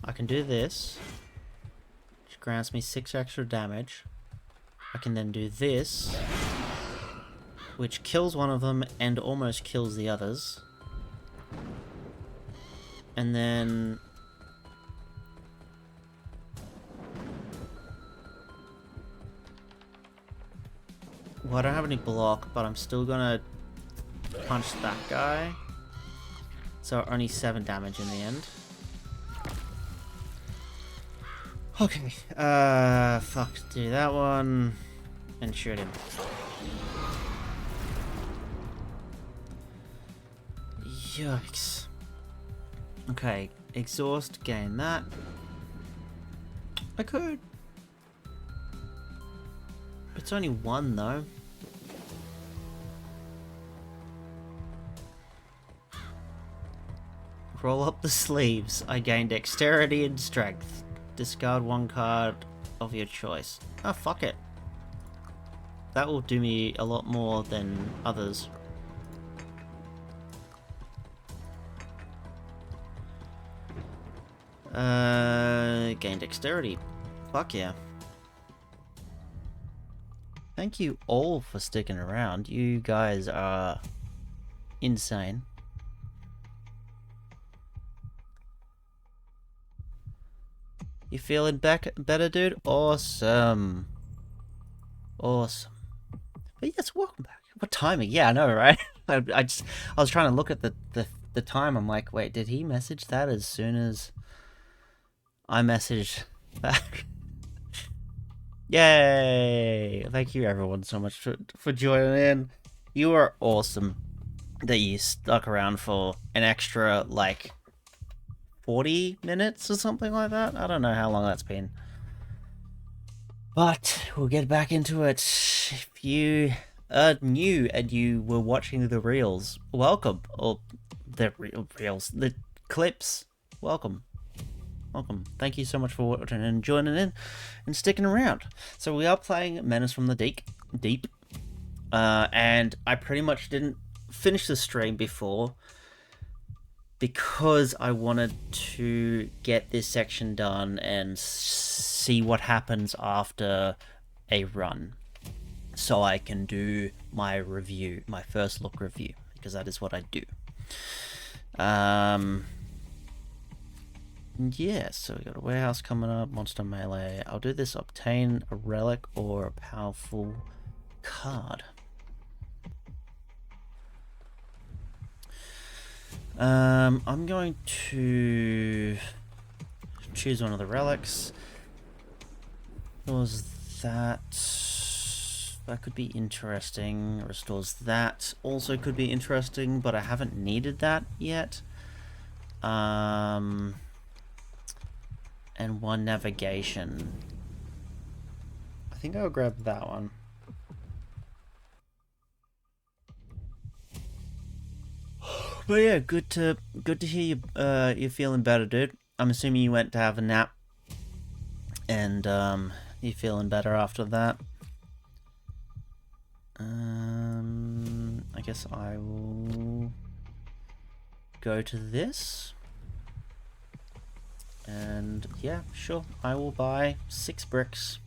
I can do this, which grants me 6 extra damage. I can then do this, which kills one of them and almost kills the others. And then... Well, I don't have any block, but I'm still gonna punch that guy. So only 7 damage in the end. Okay, fuck, do that one, and shoot him. Yikes. Okay, exhaust, gain that. I could. It's only 1 though. Roll up the sleeves. I gain dexterity and strength. Discard 1 card of your choice. Ah, fuck it. That will do me a lot more than others. Gain dexterity. Fuck yeah. Thank you all for sticking around. You guys are insane. You feeling better, dude? Awesome. Awesome. But yes, welcome back. What timing? Yeah, I know, right? I was trying to look at the time. I'm like, wait, did he message that as soon as I messaged back? Yay! Thank you everyone so much for joining in. You are awesome that you stuck around for an extra, like, 40 minutes or something like that. I don't know how long that's been. But we'll get back into it. If you are new and you were watching the reels, welcome. Or the reels, the clips, welcome. Welcome. Thank you so much for watching and joining in and sticking around. So we are playing Menace from the Deep. And I pretty much didn't finish the stream before because I wanted to get this section done and see what happens after a run, so I can do my review, my first look review, because that is what I do. Yeah, so we got a warehouse coming up, monster melee. I'll do this: obtain a relic or a powerful card. I'm going to choose one of the relics. Restores that could be interesting. Restores that also could be interesting, but I haven't needed that yet. And one navigation. I think I'll grab that one. But yeah, good to hear you. You're feeling better, dude. I'm assuming you went to have a nap, and you're feeling better after that. I guess I will go to this, and yeah, sure. I will buy 6 bricks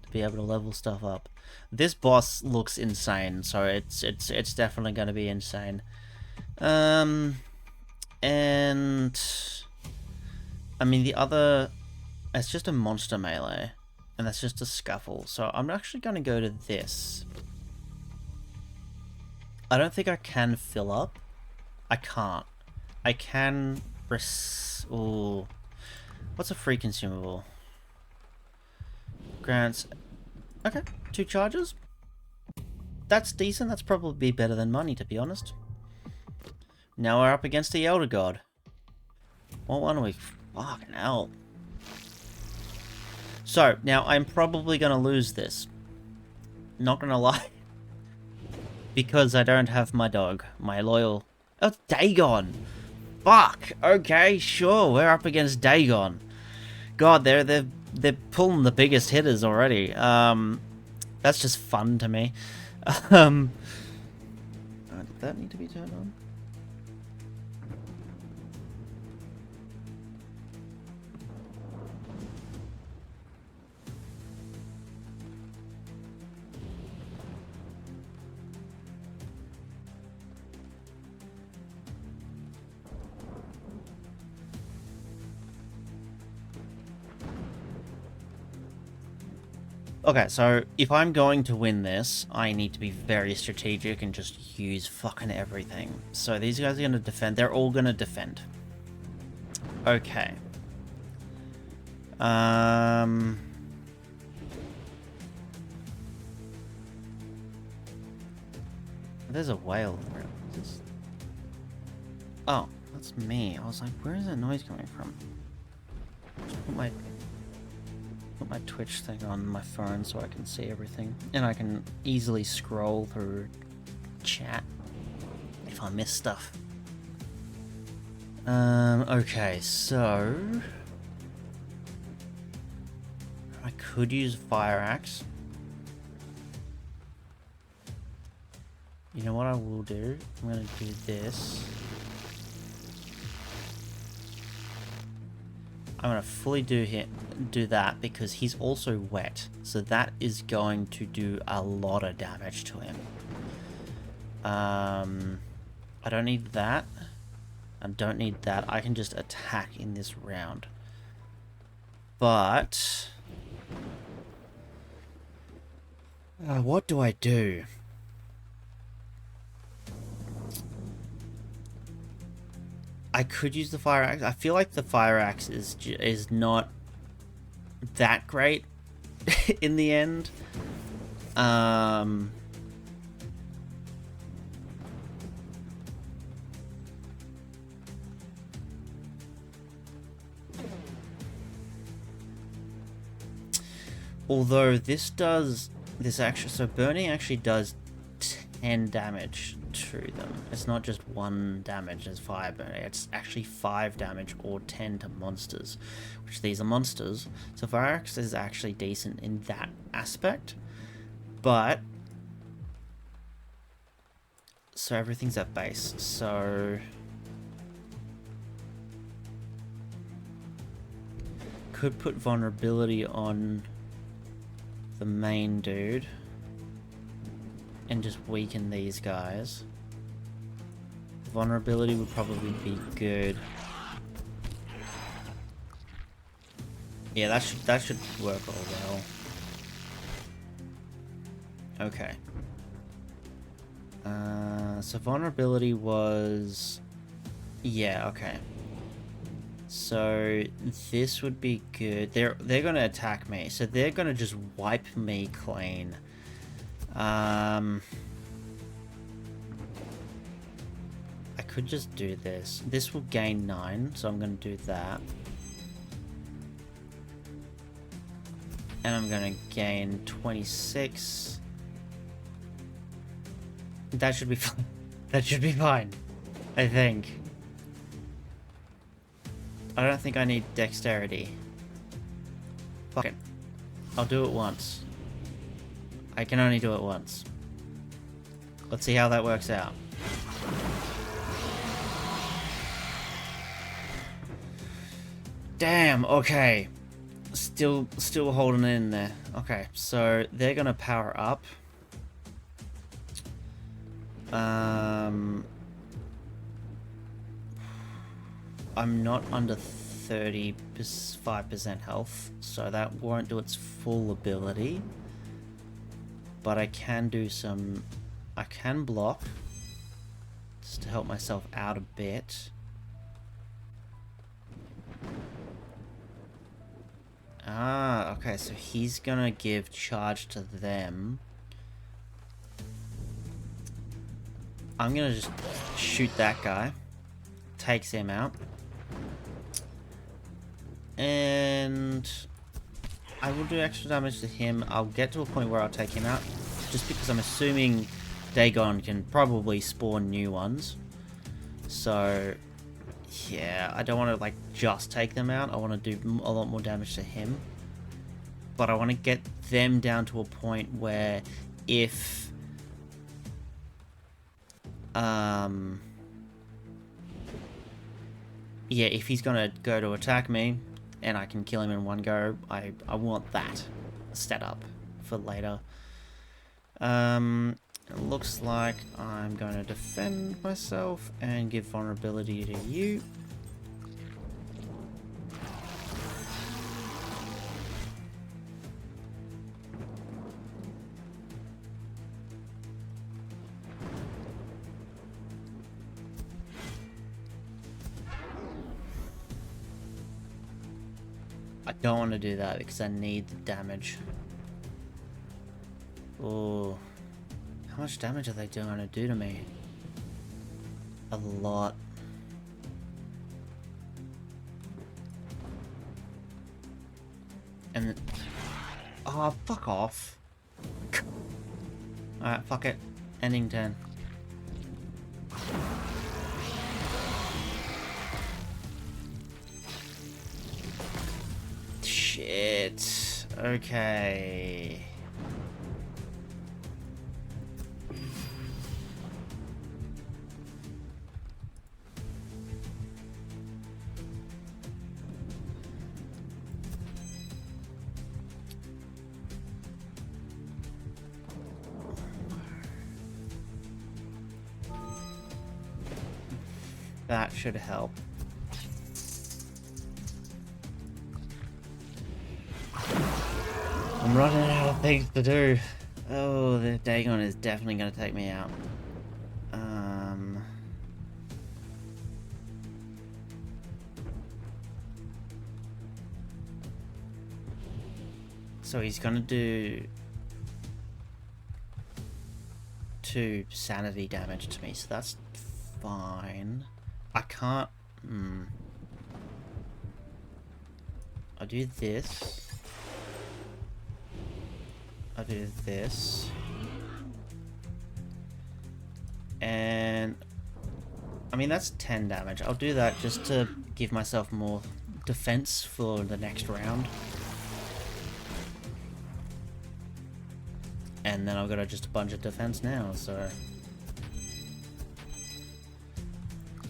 to be able to level stuff up. This boss looks insane, so it's definitely going to be insane. And I mean the other, it's just a monster melee, and that's just a scuffle. So I'm actually going to go to this. I don't think I can fill up. I can't. I can ooh. What's a free consumable? Grants. Okay, 2 charges. That's decent. That's probably better than money, to be honest. Now we're up against the Elder God. What one are we? Fucking hell. So, now I'm probably going to lose this. Not going to lie. Because I don't have my dog. My loyal... Oh, it's Dagon! Fuck! Okay, sure, we're up against Dagon. God, they're pulling the biggest hitters already. That's just fun to me. Did that need to be turned on? Okay, so if I'm going to win this, I need to be very strategic and just use fucking everything. So these guys are going to defend. They're all going to defend. Okay. There's a whale there. Oh, that's me. I was like, where is that noise coming from? Just put my Twitch thing on my phone so I can see everything, and I can easily scroll through chat if I miss stuff. Okay, so I could use fire axe. You know what I will do? I'm gonna do this. I'm gonna fully do that because he's also wet, so that is going to do a lot of damage to him. I don't need that. I don't need that. I can just attack in this round. But what do I do? I could use the fire axe. I feel like the fire axe is not that great in the end. Although this actually, so burning actually does 10 damage to them. It's not just 1 damage as fire burning. It's actually 5 damage or 10 to monsters, which these are monsters. So fire axe is actually decent in that aspect, but so everything's at base. So could put vulnerability on the main dude and just weaken these guys. Vulnerability would probably be good. Yeah, that should work all well. Okay. So vulnerability was, yeah, okay. So this would be good. They're gonna attack me, so they're gonna just wipe me clean. I could just do this. This will gain 9, so I'm gonna do that. And I'm gonna gain 26. That should be fine. That should be fine, I think. I don't think I need dexterity. Fuck it. I'll do it once. I can only do it once. Let's see how that works out. Damn, okay. Still holding it in there. Okay, so they're gonna power up. I'm not under 35% health, so that won't do its full ability. But I can do some... I can block, just to help myself out a bit. Ah, okay, so he's gonna give charge to them. I'm gonna just shoot that guy. Takes him out. And I will do extra damage to him. I'll get to a point where I'll take him out, just because I'm assuming Dagon can probably spawn new ones. So yeah, I don't want to like just take them out. I want to do a lot more damage to him, but I want to get them down to a point where if yeah, if he's gonna go to attack me and I can kill him in one go, I want that set up for later. It looks like I'm going to defend myself and give vulnerability to you. I don't want to do that because I need the damage. Oh, how much damage are they going to do to me? A lot. And oh, fuck off. Alright, fuck it. Ending turn. Shit. Okay. That should help. I'm running out of things to do. Oh, the Dagon is definitely going to take me out. So he's going to do 2 sanity damage to me, so that's fine. I can't... I'll do this. I'll do this. And... I mean, that's 10 damage. I'll do that just to give myself more defense for the next round. And then I've got just a bunch of defense now, so...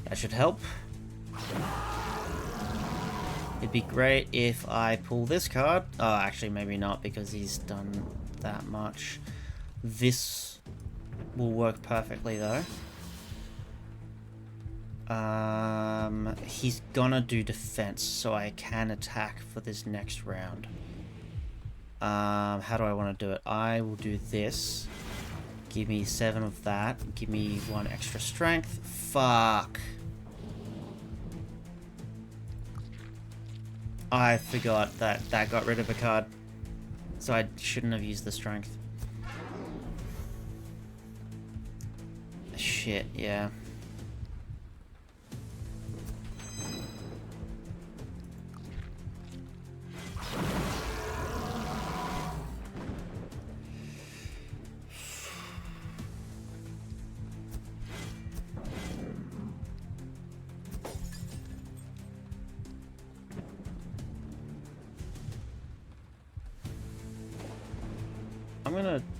that should help. It'd be great if I pull this card. Oh, actually, maybe not, because he's done that much. This will work perfectly, though. He's gonna do defense, so I can attack for this next round. How do I want to do it? I will do this. Give me 7 of that. Give me 1 extra strength. Fuck. I forgot that got rid of a card. So I shouldn't have used the strength. Shit, yeah.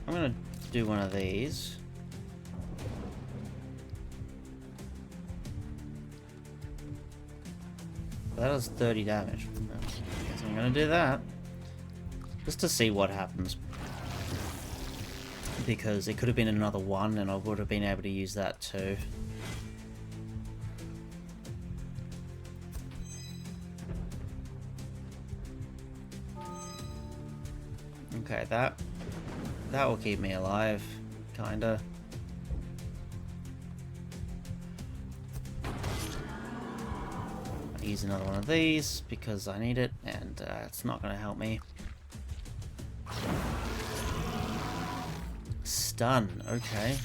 I'm gonna do one of these. That does 30 damage. I guess I'm gonna do that. Just to see what happens. Because it could have been another one and I would have been able to use that too. Okay, that will keep me alive, kinda. I'll use another one of these because I need it, and it's not going to help me. Stun, okay.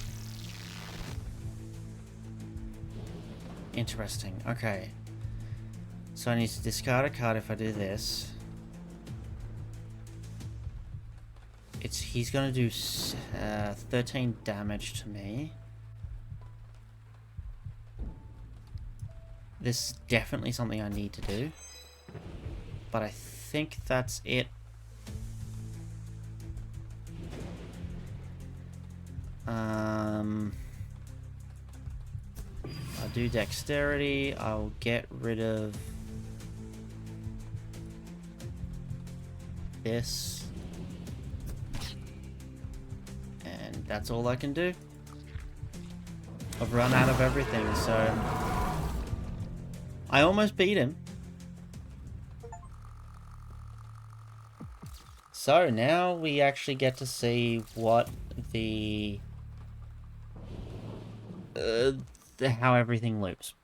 Interesting, okay. So I need to discard a card if I do this. He's gonna do 13 damage to me. This is definitely something I need to do. But I think that's it. I'll do dexterity. I'll get rid of this. And that's all I can do. I've run out of everything, so... I almost beat him. So now we actually get to see what the how everything loops.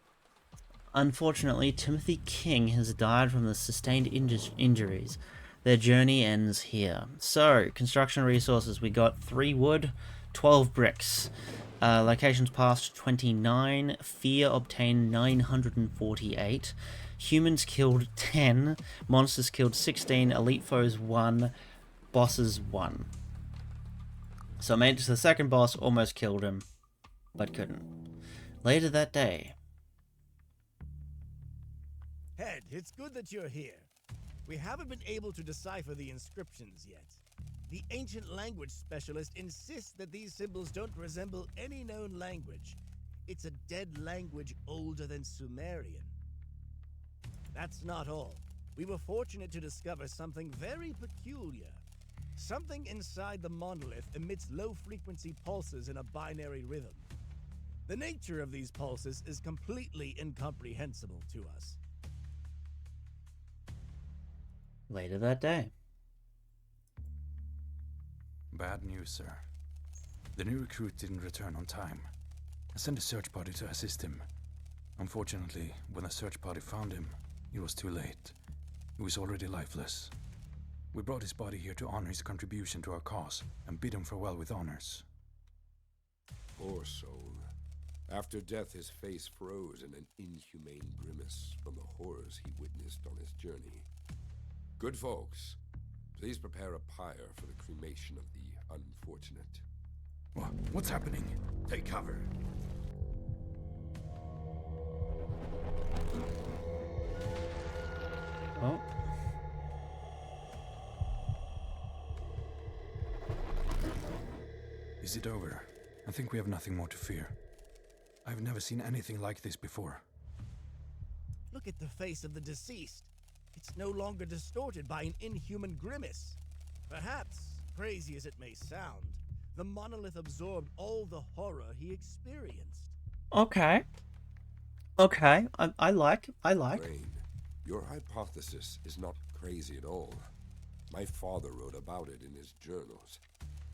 Unfortunately, Timothy King has died from the sustained injuries. Their journey ends here. So, construction resources. We got 3 wood, 12 bricks. Locations passed 29. Fear obtained 948. Humans killed 10. Monsters killed 16. Elite foes 1. Bosses 1. So I made it to the second boss, almost killed him, but couldn't. Later that day. Head, it's good that you're here. We haven't been able to decipher the inscriptions yet. The ancient language specialist insists that these symbols don't resemble any known language. It's a dead language older than Sumerian. That's not all. We were fortunate to discover something very peculiar. Something inside the monolith emits low-frequency pulses in a binary rhythm. The nature of these pulses is completely incomprehensible to us. Later that day. Bad news, sir. The new recruit didn't return on time. I sent a search party to assist him. Unfortunately, when the search party found him, it was too late. He was already lifeless. We brought his body here to honor his contribution to our cause and bid him farewell with honors. Poor soul. After death, his face froze in an inhumane grimace from the horrors he witnessed on his journey. Good folks, please prepare a pyre for the cremation of the unfortunate. What's happening? Take cover. Oh. Is it over? I think we have nothing more to fear. I've never seen anything like this before. Look at the face of the deceased. It's no longer distorted by an inhuman grimace. Perhaps, crazy as it may sound, the monolith absorbed all the horror he experienced. Okay. Okay. I like. Rain, your hypothesis is not crazy at all. My father wrote about it in his journals.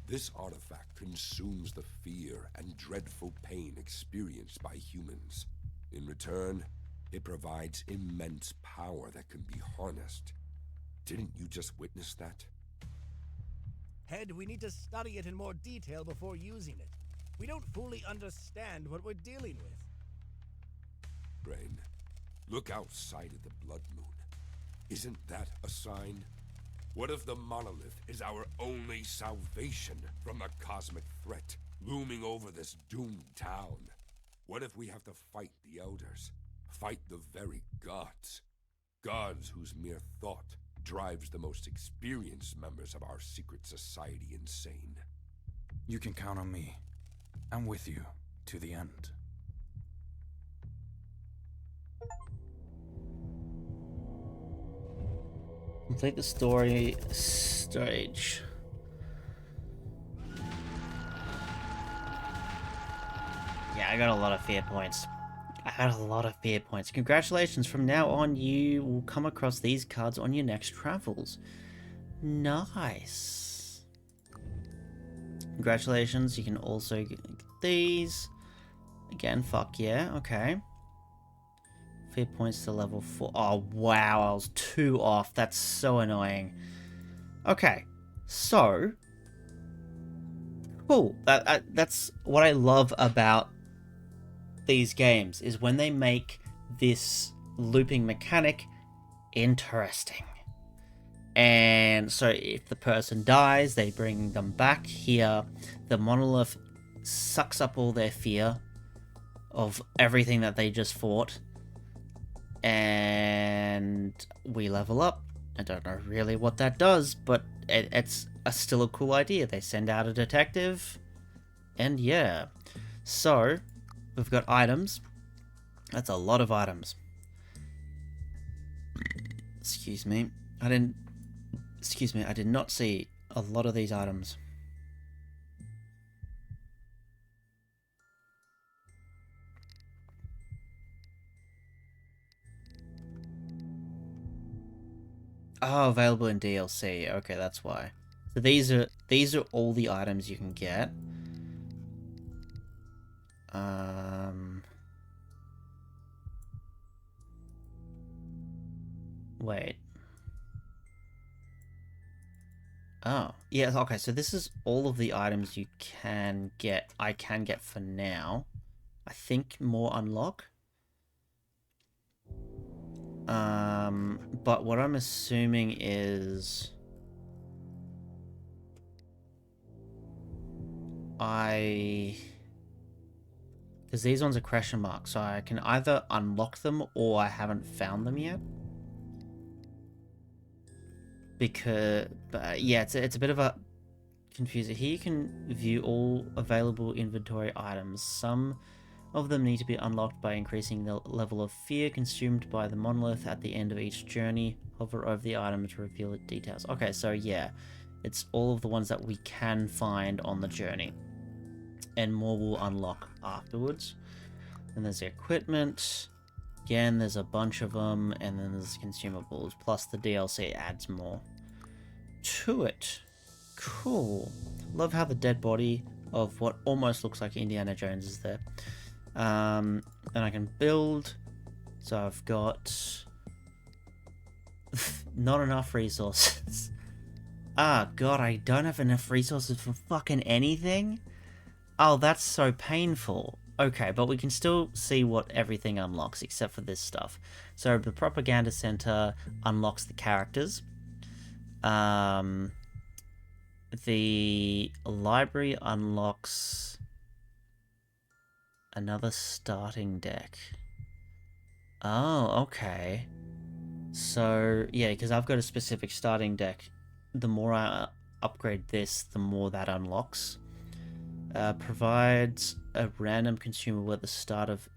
This artifact consumes the fear and dreadful pain experienced by humans. In return, it provides immense power that can be harnessed. Didn't you just witness that? Head, we need to study it in more detail before using it. We don't fully understand what we're dealing with. Brain, look outside of the blood moon. Isn't that a sign? What if the monolith is our only salvation from the cosmic threat looming over this doomed town? What if we have to fight the elders? Fight the very gods? Gods whose mere thought drives the most experienced members of our secret society insane. You can count on me. I'm with you to the end. Complete the story stage. Yeah, I got a lot of fear points. Congratulations, from now on you will come across these cards on your next travels. Nice. Congratulations, you can also get these. Again, fuck yeah, okay. Fear points to level 4. Oh, wow, I was 2 off. That's so annoying. Okay, so... Cool. That's what I love about these games, is when they make this looping mechanic interesting. And so if the person dies, they bring them back here. The monolith sucks up all their fear of everything that they just fought. And we level up. I don't know really what that does, but it's still a cool idea. They send out a detective, and yeah. So, we've got items. That's a lot of items. Excuse me. I did not see a lot of these items. Oh, available in DLC. Okay, that's why. So these are all the items you can get. Wait. Oh, yeah, okay, so this is all of the items you can get. I can get for now. I think more unlock. But what I'm assuming is because these ones are question marks, so I can either unlock them or I haven't found them yet. Because, yeah, it's a bit of a confusing. Here you can view all available inventory items. Some of them need to be unlocked by increasing the level of fear consumed by the monolith at the end of each journey. Hover over the item to reveal its details. Okay, so yeah, it's all of the ones that we can find on the journey. And more will unlock afterwards. Then there's the equipment. Again, there's a bunch of them, and then there's consumables. Plus the DLC adds more to it. Cool. Love how the dead body of what almost looks like Indiana Jones is there. And I can build. So I've got not enough resources. Ah, God, I don't have enough resources for fucking anything? Oh, that's so painful. Okay, but we can still see what everything unlocks except for this stuff. So the propaganda center unlocks the characters. The library unlocks another starting deck. Oh, okay. So, yeah, because I've got a specific starting deck. The more I upgrade this, the more that unlocks. Provides a random consumable at the start of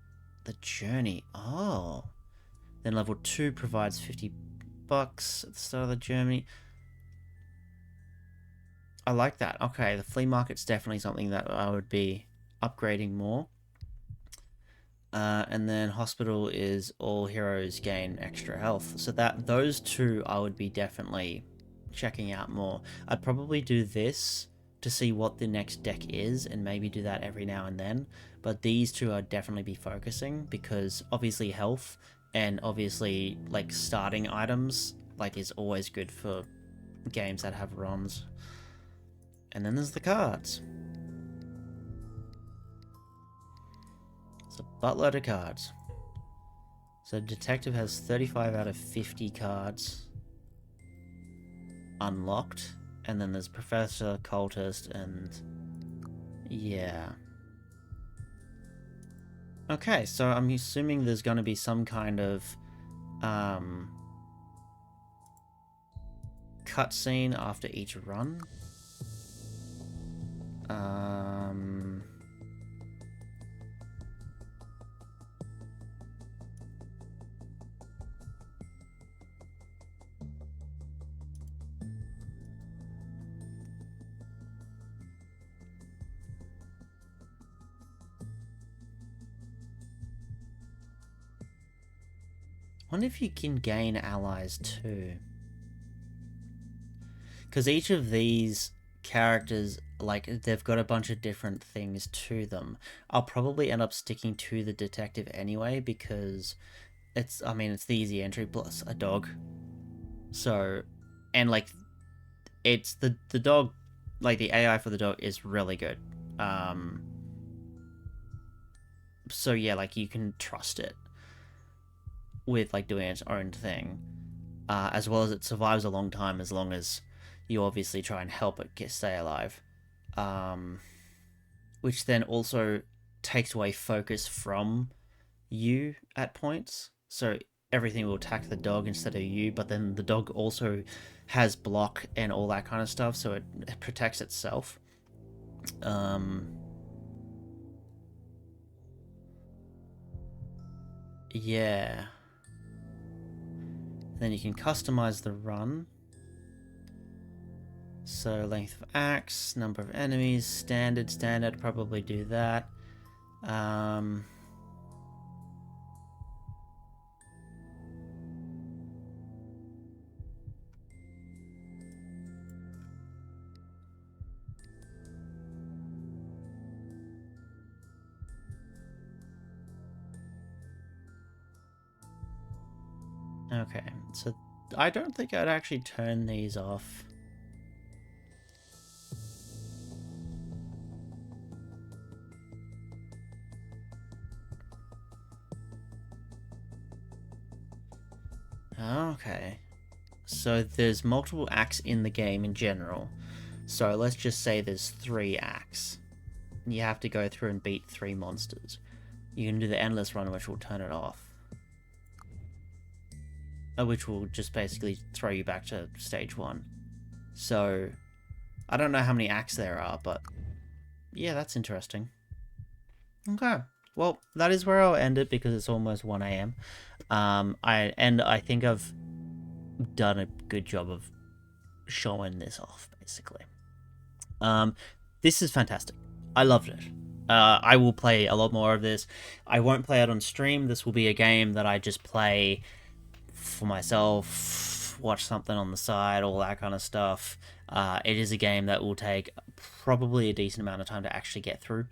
the journey. Oh. Then level 2 provides $50 at the start of the journey. I like that. Okay, the flea market's definitely something that I would be upgrading more. And then hospital is all heroes gain extra health. So those two I would be definitely checking out more. I'd probably do this to see what the next deck is and maybe do that every now and then. But these two I'd definitely be focusing because obviously health and obviously like starting items like is always good for games that have runs. And then there's the cards. It's a buttload of cards. So detective has 35 out of 50 cards unlocked. And then there's professor, cultist, and yeah. Okay, so I'm assuming there's going to be some kind of cutscene after each run. Wonder if you can gain allies too. Because each of these characters, like, they've got a bunch of different things to them. I'll probably end up sticking to the detective anyway because it's the easy entry plus a dog. So, and like, it's the dog, like the AI for the dog is really good. So yeah, like you can trust it with like doing its own thing, as well as it survives a long time as long as you obviously try and help it stay alive, which then also takes away focus from you at points, so everything will attack the dog instead of you, but then the dog also has block and all that kind of stuff, so it protects itself. Yeah. Then you can customize the run. So length of axe, number of enemies, standard, probably do that. Okay, so I don't think I'd actually turn these off. Okay, so there's multiple acts in the game in general. So let's just say there's 3 acts. You have to go through and beat 3 monsters. You can do the endless run, which will turn it off. Which will just basically throw you back to stage 1. So, I don't know how many acts there are, but yeah, that's interesting. Okay, well, that is where I'll end it because it's almost 1 AM. I think I've done a good job of showing this off, basically. This is fantastic. I loved it. I will play a lot more of this. I won't play it on stream. This will be a game that I just play for myself, watch something on the side, all that kind of stuff. It is a game that will take probably a decent amount of time to actually get through.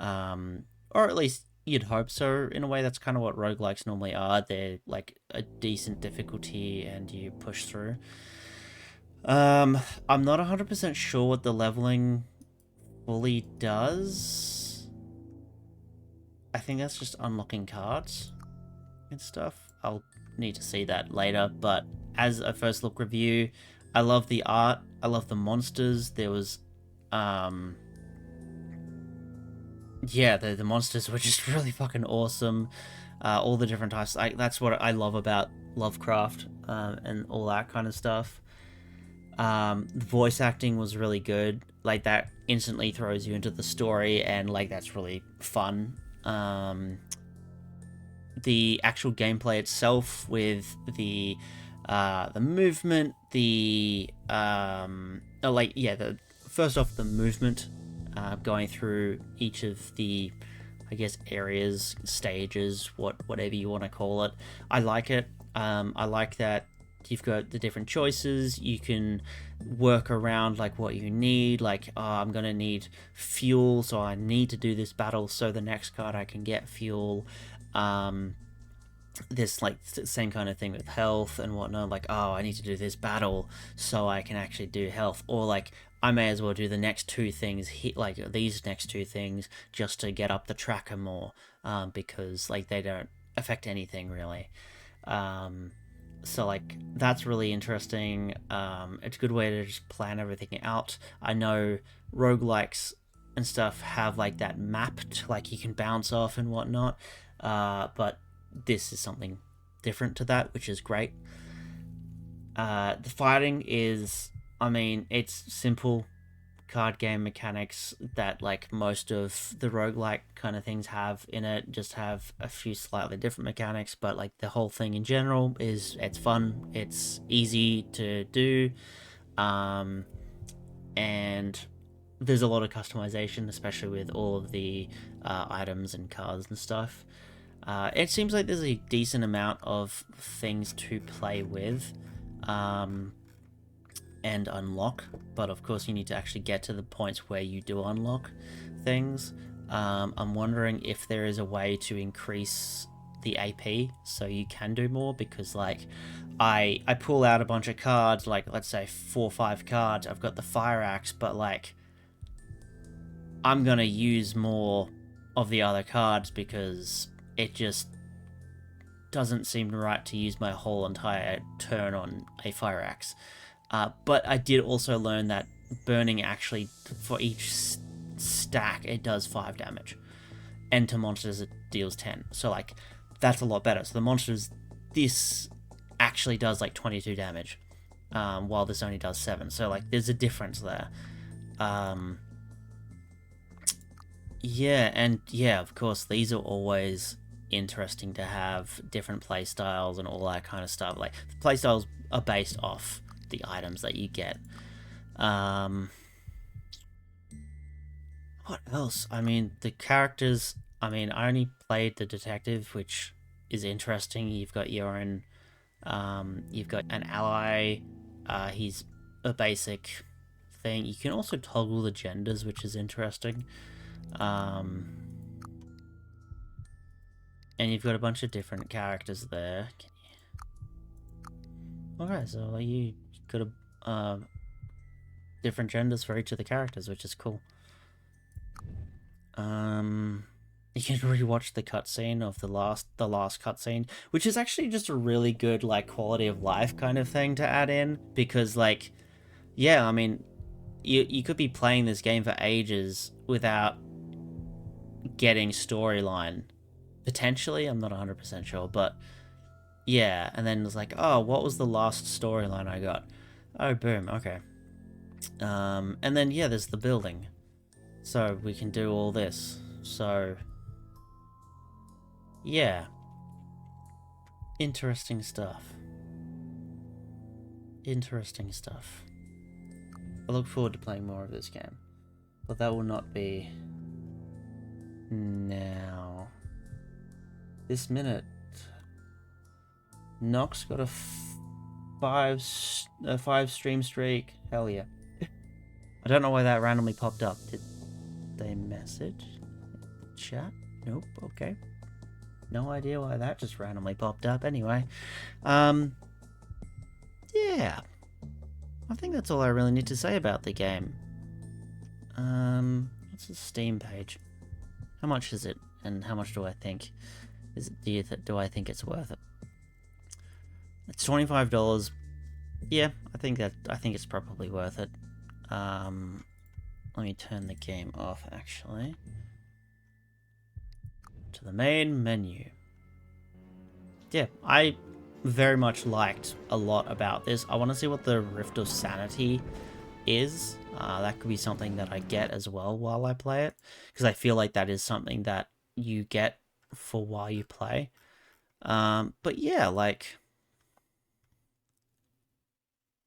Or at least you'd hope so. In a way, that's kind of what roguelikes normally are. They're like a decent difficulty and you push through. I'm not 100% sure what the leveling fully does. I think that's just unlocking cards and stuff. I'll need to see that later, but as a first look review, I love the art, I love the monsters. There was yeah, the monsters were just really fucking awesome. All the different types, that's what I love about Lovecraft, and all that kind of stuff. The voice acting was really good. Like, that instantly throws you into the story, and like that's really fun. The actual gameplay itself, with the movement, first off, the movement, going through each of the, I guess, areas, stages, whatever you want to call it. I like it. I like that you've got the different choices. You can work around like what you need. Like, oh, I'm gonna need fuel, so I need to do this battle, so the next card I can get fuel. This like same kind of thing with health and whatnot. Like, oh, I need to do this battle so I can actually do health, or like I may as well do the next two things, like these next two things, just to get up the tracker more, because like they don't affect anything really. So like that's really interesting. It's a good way to just plan everything out. I know roguelikes and stuff have like that mapped, like you can bounce off and whatnot, but this is something different to that, which is great. The fighting is, I mean, it's simple card game mechanics that like most of the roguelike kind of things have in it, just have a few slightly different mechanics, but like the whole thing in general is, it's fun, it's easy to do, and there's a lot of customization, especially with all of the items and cards and stuff. It seems like there's a decent amount of things to play with and unlock, but of course you need to actually get to the points where you do unlock things. I'm wondering if there is a way to increase the AP so you can do more, because like I pull out a bunch of cards, like let's say 4 or 5 cards, I've got the fire axe, but like I'm gonna use more of the other cards because it just doesn't seem right to use my whole entire turn on a fire axe. But I did also learn that burning actually, for each stack, it does 5 damage. And to monsters, it deals 10. So, like, that's a lot better. So the monsters, this actually does, like, 22 damage, while this only does 7. So, like, there's a difference there. Yeah, and yeah, of course, these are always interesting to have, different playstyles and all that kind of stuff. Like, the playstyles are based off the items that you get. What else? I mean, the characters, I mean, I only played the detective, which is interesting. You've got your own, you've got an ally, he's a basic thing. You can also toggle the genders, which is interesting. And you've got a bunch of different characters there. Okay, so you got a different genders for each of the characters, which is cool. You can rewatch the cutscene of the last cutscene, which is actually just a really good like quality of life kind of thing to add in, because like, yeah, I mean, you could be playing this game for ages without getting storyline. Potentially, I'm not 100% sure, but yeah, and then it's like, oh, what was the last storyline I got? Oh, boom, okay. And then, yeah, there's the building. So we can do all this. So, yeah. Interesting stuff. Interesting stuff. I look forward to playing more of this game. But that will not be Now, this minute, Nox got a five stream streak. Hell yeah. I don't know why that randomly popped up. Did they message? Chat? Nope. Okay. No idea why that just randomly popped up. Anyway, yeah. I think that's all I really need to say about the game. What's the Steam page? How much is it, and how much do I think? Do I think it's worth it? It's $25. Yeah, I think it's probably worth it. Let me turn the game off actually. To the main menu. Yeah, I very much liked a lot about this. I want to see what the Rift of Sanity is. That could be something that I get as well while I play it, because I feel like that is something that you get for while you play. But yeah, like,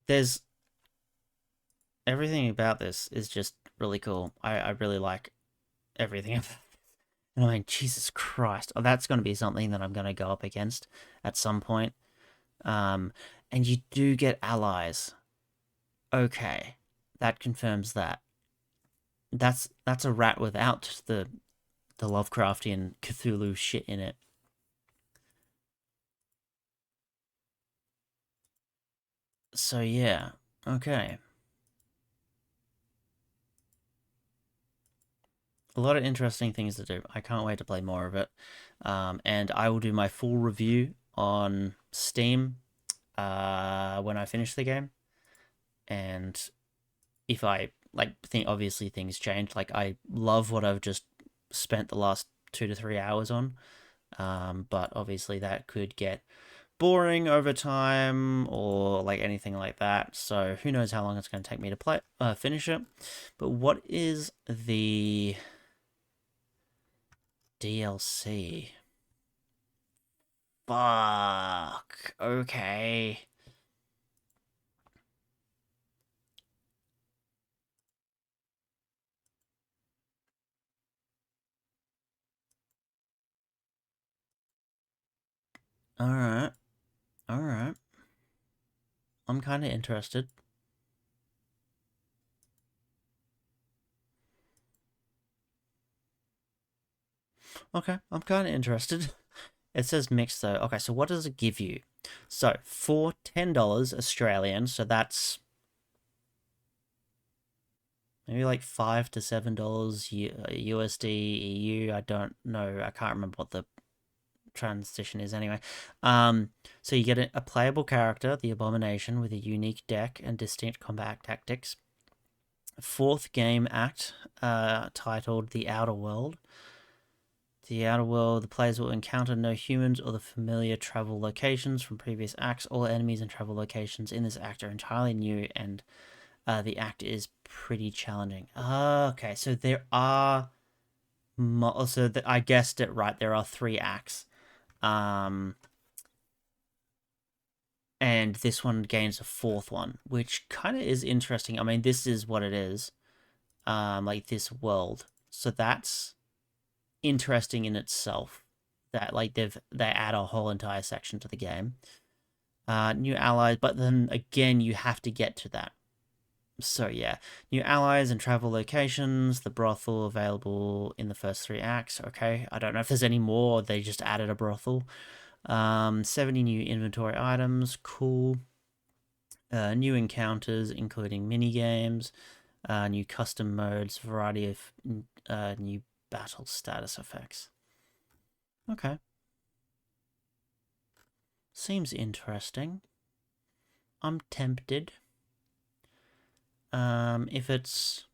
there's everything about this is just really cool. I really like everything about it. And I mean, Jesus Christ, that's going to be something that I'm going to go up against at some point. And you do get allies. Okay, that confirms that. That's a rat without the Lovecraftian Cthulhu shit in it. So yeah, okay. A lot of interesting things to do. I can't wait to play more of it. And I will do my full review on Steam when I finish the game. And if I think, obviously things change. Like, I love what I've just spent the last 2 to 3 hours on. But obviously that could get boring over time or like anything like that. So who knows how long it's going to take me to finish it. But what is the DLC? Fuck. Okay. Alright. Alright. I'm kind of interested. Okay, I'm kind of interested. It says mixed though. Okay, so what does it give you? So for $10 Australian, so that's maybe like $5 to $7 USD EU. I don't know. I can't remember what the transition is anyway. So you get a playable character, the Abomination, with a unique deck and distinct combat tactics. Fourth game act, titled The Outer World. The Outer World, the players will encounter no humans or the familiar travel locations from previous acts. All enemies and travel locations in this act are entirely new, and the act is pretty challenging. Okay, so there are... I guessed it right, there are 3 acts. And this one gains a 4th one, which kind of is interesting. I mean, this is what it is. Like, this world. So that's interesting in itself, that like they add a whole entire section to the game. New allies, but then again you have to get to that. So yeah, new allies and travel locations, the brothel available in the first 3 acts. Okay, I don't know if there's any more, they just added a brothel. 70 new inventory items, cool. New encounters including mini games, new custom modes, variety of new battle status effects. Okay. Seems interesting. I'm tempted. If it's...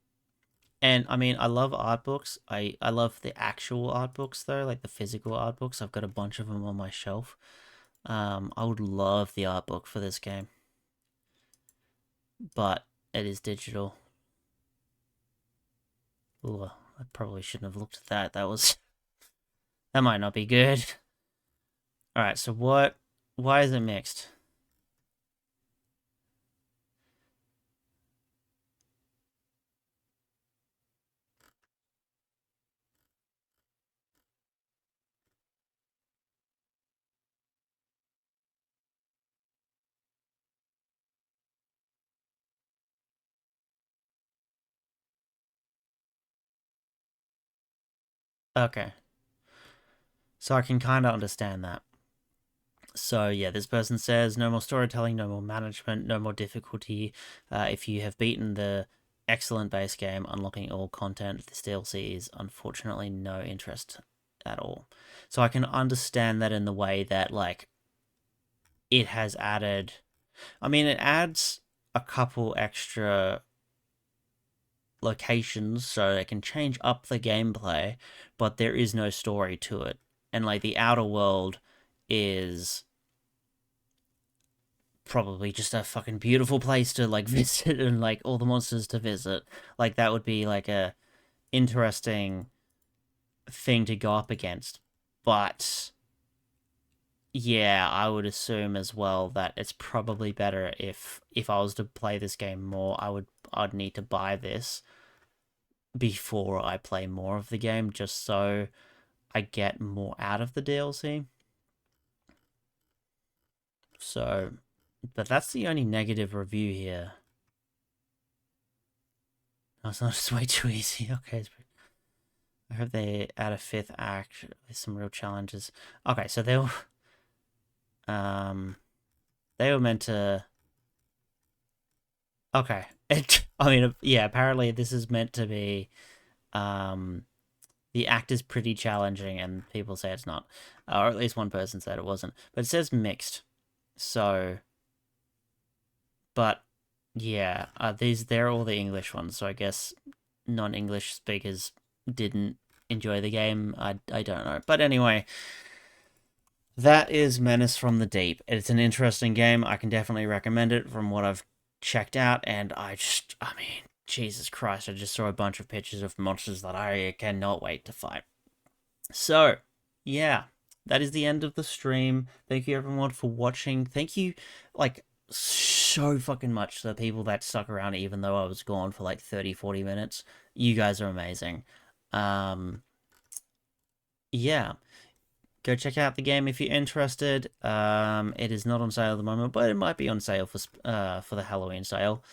And, I mean, I love art books. I love the actual art books, though, like the physical art books. I've got a bunch of them on my shelf. I would love the art book for this game. But it is digital. Ooh, I probably shouldn't have looked at that. That might not be good. Alright, so why is it mixed? Okay. So I can kind of understand that. So yeah, this person says no more storytelling, no more management, no more difficulty. If you have beaten the excellent base game, unlocking all content, this DLC is unfortunately no interest at all. So I can understand that in the way that like it has added. I mean, it adds a couple extra locations so it can change up the gameplay, but there is no story to it. And like the outer world is probably just a fucking beautiful place to like visit and like all the monsters to visit. Like that would be like a interesting thing to go up against. But yeah, I would assume as well that it's probably better if I was to play this game more, I'd need to buy this before I play more of the game just so I get more out of the DLC. So, but that's the only negative review here. No, it's not just way too easy. Okay, I hope they add a 5th act with some real challenges. Okay, so they were meant to. Okay, I mean, yeah. Apparently, this is meant to be. The act is pretty challenging, and people say it's not, or at least one person said it wasn't. But it says mixed, so. But yeah, they're all the English ones, so I guess non-English speakers didn't enjoy the game. I don't know, but anyway. That is Menace from the Deep. It's an interesting game. I can definitely recommend it from what I've checked out, and I mean, Jesus Christ, I just saw a bunch of pictures of monsters that I cannot wait to fight. So, yeah, that is the end of the stream. Thank you everyone for watching. Thank you, like, so fucking much to the people that stuck around even though I was gone for like 30, 40 minutes. You guys are amazing. Yeah. Go check out the game if you're interested. It is not on sale at the moment, but it might be on sale for the Halloween sale.